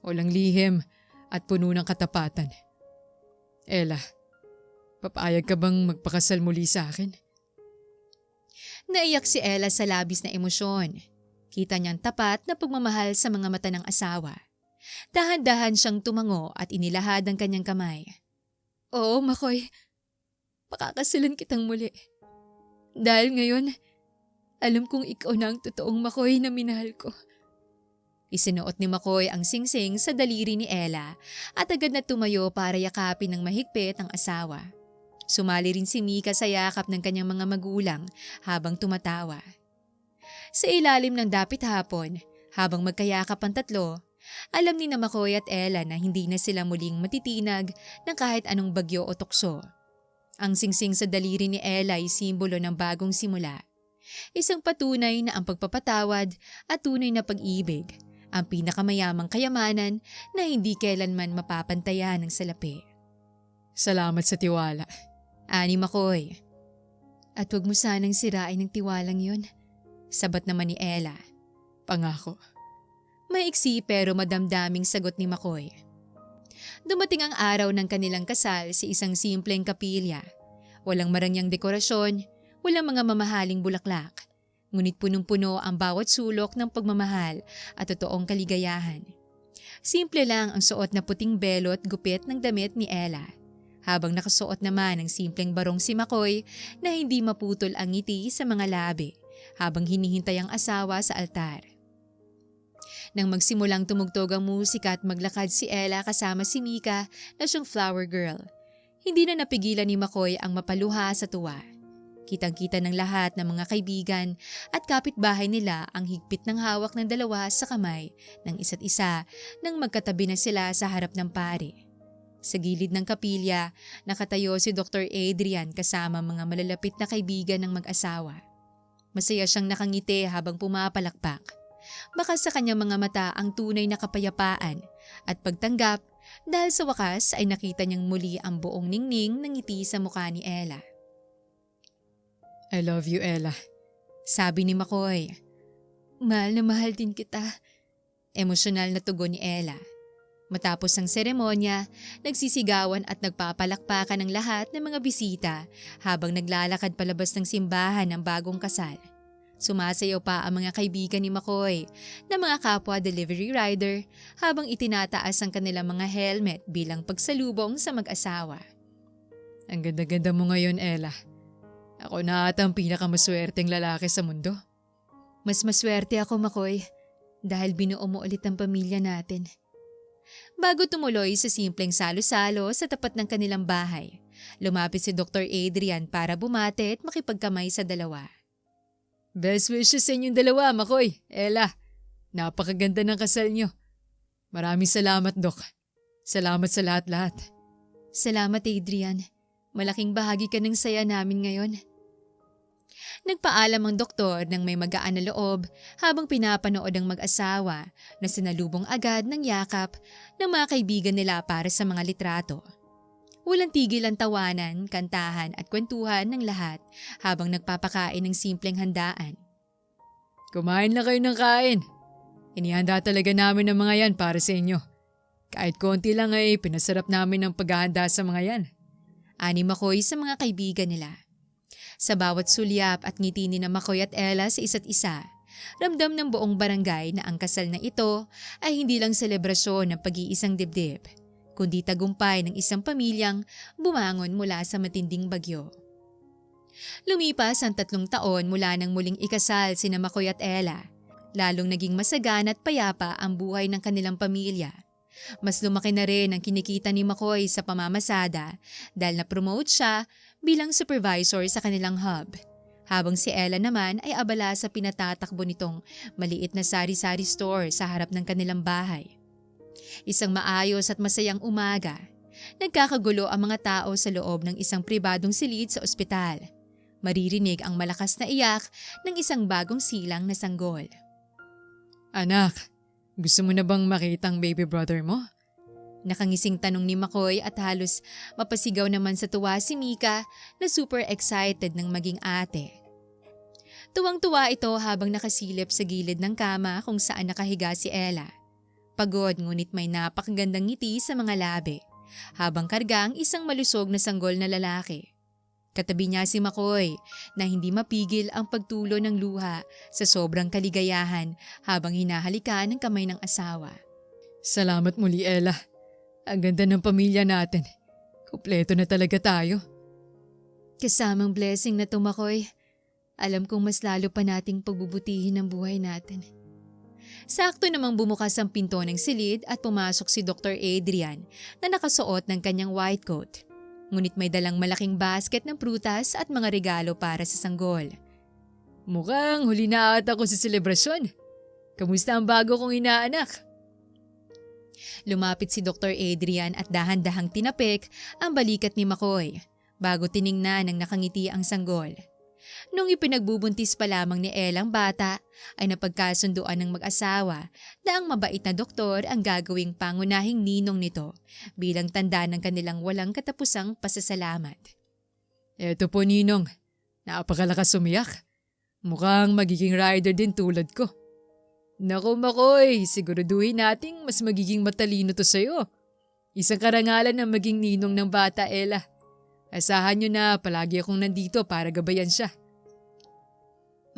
[SPEAKER 2] walang lihim at puno ng katapatan. Ella, papayag ka bang magpakasal muli sa akin?
[SPEAKER 1] Naiyak si Ella sa labis na emosyon. Kita niyang tapat na pagmamahal sa mga mata ng asawa. Dahan-dahan siyang tumango at inilahad ang kanyang kamay. Oo, Makoy. Pakakasalan kitang muli. Dahil ngayon, alam kong ikaw na ang totoong Makoy na minahal ko. Isinuot ni Makoy ang singsing sa daliri ni Ella at agad na tumayo para yakapin ng mahigpit ang asawa. Sumali rin si Mika sa yakap ng kanyang mga magulang habang tumatawa. Sa ilalim ng dapit hapon, habang magkayakap ang tatlo, alam ni na Makoy at Ella na hindi na sila muling matitinag ng kahit anong bagyo o tukso. Ang singsing sa daliri ni Ella ay simbolo ng bagong simula. Isang patunay na ang pagpapatawad at tunay na pag-ibig, ang pinakamayamang kayamanan na hindi kailanman mapapantayan ng salapi.
[SPEAKER 2] Salamat sa tiwala.
[SPEAKER 1] Ani Makoy. At huwag mo sanang sirain ng tiwalang yun. Sabat naman ni Ella.
[SPEAKER 2] Pangako.
[SPEAKER 1] Maiksi pero madamdaming sagot ni Makoy. Dumating ang araw ng kanilang kasal sa isang simpleng kapilya. Walang marangyang dekorasyon, walang mga mamahaling bulaklak. Ngunit punong-puno ang bawat sulok ng pagmamahal at totoong kaligayahan. Simple lang ang suot na puting belot gupit ng damit ni Ella, habang nakasuot naman ng simpleng barong si Makoy na hindi maputol ang ngiti sa mga labi habang hinihintay ang asawa sa altar. Nang magsimulang tumugtog ang musika at maglakad si Ella kasama si Mika na siyang flower girl, hindi na napigilan ni Makoy ang mapaluha sa tuwa. Kitang-kita ng lahat ng mga kaibigan at kapitbahay nila ang higpit ng hawak ng dalawa sa kamay ng isa't isa nang magkatabi na sila sa harap ng pare. Sa gilid ng kapilya, nakatayo si Dr. Adrian kasama mga malalapit na kaibigan ng mag-asawa. Masaya siyang nakangiti habang pumapalakpak. Baka sa kanyang mga mata ang tunay na kapayapaan at pagtanggap dahil sa wakas ay nakita niyang muli ang buong ningning ng ngiti sa mukha ni Ella.
[SPEAKER 2] I love you, Ella.
[SPEAKER 1] Sabi ni Makoy. Mahal na mahal din kita. Emosyonal na tugon ni Ella. Matapos ang seremonya, nagsisigawan at nagpapalakpakan ng lahat ng mga bisita habang naglalakad palabas ng simbahan ng bagong kasal. Sumasayaw pa ang mga kaibigan ni Makoy na mga kapwa delivery rider habang itinataas ang kanilang mga helmet bilang pagsalubong sa mag-asawa.
[SPEAKER 2] Ang ganda-ganda mo ngayon, Ella. Ako na ata ang pinakamaswerteng lalaki sa mundo.
[SPEAKER 1] Mas maswerte ako, Makoy, dahil binuo mo ulit ang pamilya natin. Bago tumuloy sa simpleng salo-salo sa tapat ng kanilang bahay, lumapit si Dr. Adrian para bumate at makipagkamay sa dalawa.
[SPEAKER 2] Best wishes sa inyong dalawa, Makoy, Ella. Napakaganda ng kasal niyo. Maraming salamat, Doc. Salamat sa lahat-lahat.
[SPEAKER 1] Salamat, Adrian. Malaking bahagi ka ng saya namin ngayon. Nagpaalam ang doktor ng may magaan na loob habang pinapanood ang mag-asawa na sinalubong agad ng yakap ng mga kaibigan nila para sa mga litrato. Walang tigil ang tawanan, kantahan at kwentuhan ng lahat habang nagpapakain ng simpleng handaan.
[SPEAKER 2] Kumain na kayo ng kain. Inihanda talaga namin ang mga yan para sa inyo. Kahit konti lang ay pinasarap namin ang paghahanda sa mga yan.
[SPEAKER 1] Ani Makoy sa mga kaibigan nila. Sa bawat sulyap at ngiti ni na Makoy at Ella sa isa't isa, ramdam ng buong barangay na ang kasal na ito ay hindi lang selebrasyon ng pag-iisang dibdib, kundi tagumpay ng isang pamilyang bumangon mula sa matinding bagyo. Lumipas ang 3 taon mula nang muling ikasal sina Makoy at Ella, lalong naging masagana at payapa ang buhay ng kanilang pamilya. Mas lumaki na rin ang kinikita ni Makoy sa pamamasada dahil na-promote siya bilang supervisor sa kanilang hub, habang si Ella naman ay abala sa pinatatakbo nitong maliit na sari-sari store sa harap ng kanilang bahay. Isang maayos at masayang umaga, nagkakagulo ang mga tao sa loob ng isang pribadong silid sa ospital. Maririnig ang malakas na iyak ng isang bagong silang na sanggol.
[SPEAKER 2] Anak, gusto mo na bang makita ang baby brother mo?
[SPEAKER 1] Nakangising tanong ni Makoy at halos mapasigaw naman sa tuwa si Mika na super excited ng maging ate. Tuwang-tuwa ito habang nakasilip sa gilid ng kama kung saan nakahiga si Ella. Pagod ngunit may napakagandang ngiti sa mga labi habang karga ang isang malusog na sanggol na lalaki. Katabi niya si Makoy na hindi mapigil ang pagtulo ng luha sa sobrang kaligayahan habang hinahalikan ng kamay ng asawa.
[SPEAKER 2] Salamat muli, Ella. Ang ganda ng pamilya natin. Kumpleto na talaga tayo.
[SPEAKER 1] Kasamang blessing na to, Makoy. Alam kong mas lalo pa nating pagbubutihin ang buhay natin. Sakto namang bumukas ang pinto ng silid at pumasok si Dr. Adrian na nakasuot ng kanyang white coat. Ngunit may dalang malaking basket ng prutas at mga regalo para sa sanggol.
[SPEAKER 2] Mukhang huli na ata ako sa selebrasyon. Kamusta ang bago kong inaanak?
[SPEAKER 1] Lumapit si Dr. Adrian at dahan-dahang tinapik ang balikat ni Makoy bago tiningnan ng nakangiti ang sanggol. Nung ipinagbubuntis pa lamang ni Ella ang bata, ay napagkasunduan ng mag-asawa na ang mabait na doktor ang gagawing pangunahing ninong nito bilang tanda ng kanilang walang katapusang pasasalamat.
[SPEAKER 2] Eto po, Ninong. Napakalakas umiyak. Mukhang magiging rider din tulad ko. Naku, Makoy, siguraduhin nating mas magiging matalino to sa'yo. Isang karangalan na maging ninong ng bata, Ella. Asahan nyo na palagi akong nandito para gabayan siya.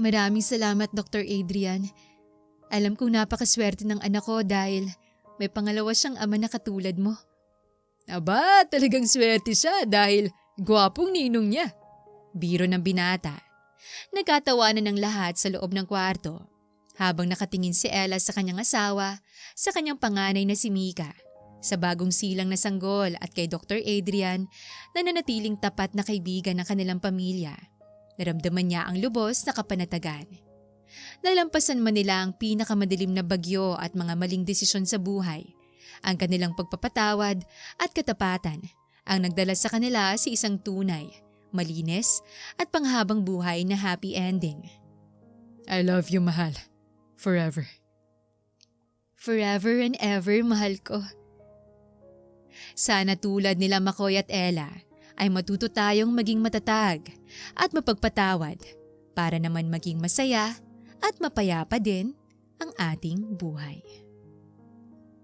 [SPEAKER 1] Maraming salamat, Dr. Adrian. Alam kong napakaswerte ng anak ko dahil may pangalawa siyang ama na katulad mo.
[SPEAKER 2] Aba, talagang swerte siya dahil gwapong ninong niya.
[SPEAKER 1] Biro ng binata. Nagkatawanan ng lahat sa loob ng kwarto habang nakatingin si Ella sa kanyang asawa, sa kanyang panganay na si Mika, sa bagong silang na sanggol at kay Dr. Adrian na nanatiling tapat na kaibigan ng kanilang pamilya. Naramdaman niya ang lubos na kapanatagan. Nalampasan man nila ang pinakamadilim na bagyo at mga maling desisyon sa buhay. Ang kanilang pagpapatawad at katapatan ang nagdala sa kanila sa isang tunay, malinis at panghabang buhay na happy ending.
[SPEAKER 2] I love you, mahal. Forever.
[SPEAKER 1] Forever and ever, mahal ko. Sana tulad nila Makoy at Ella ay matuto tayong maging matatag at mapagpatawad para naman maging masaya at mapayapa din ang ating buhay.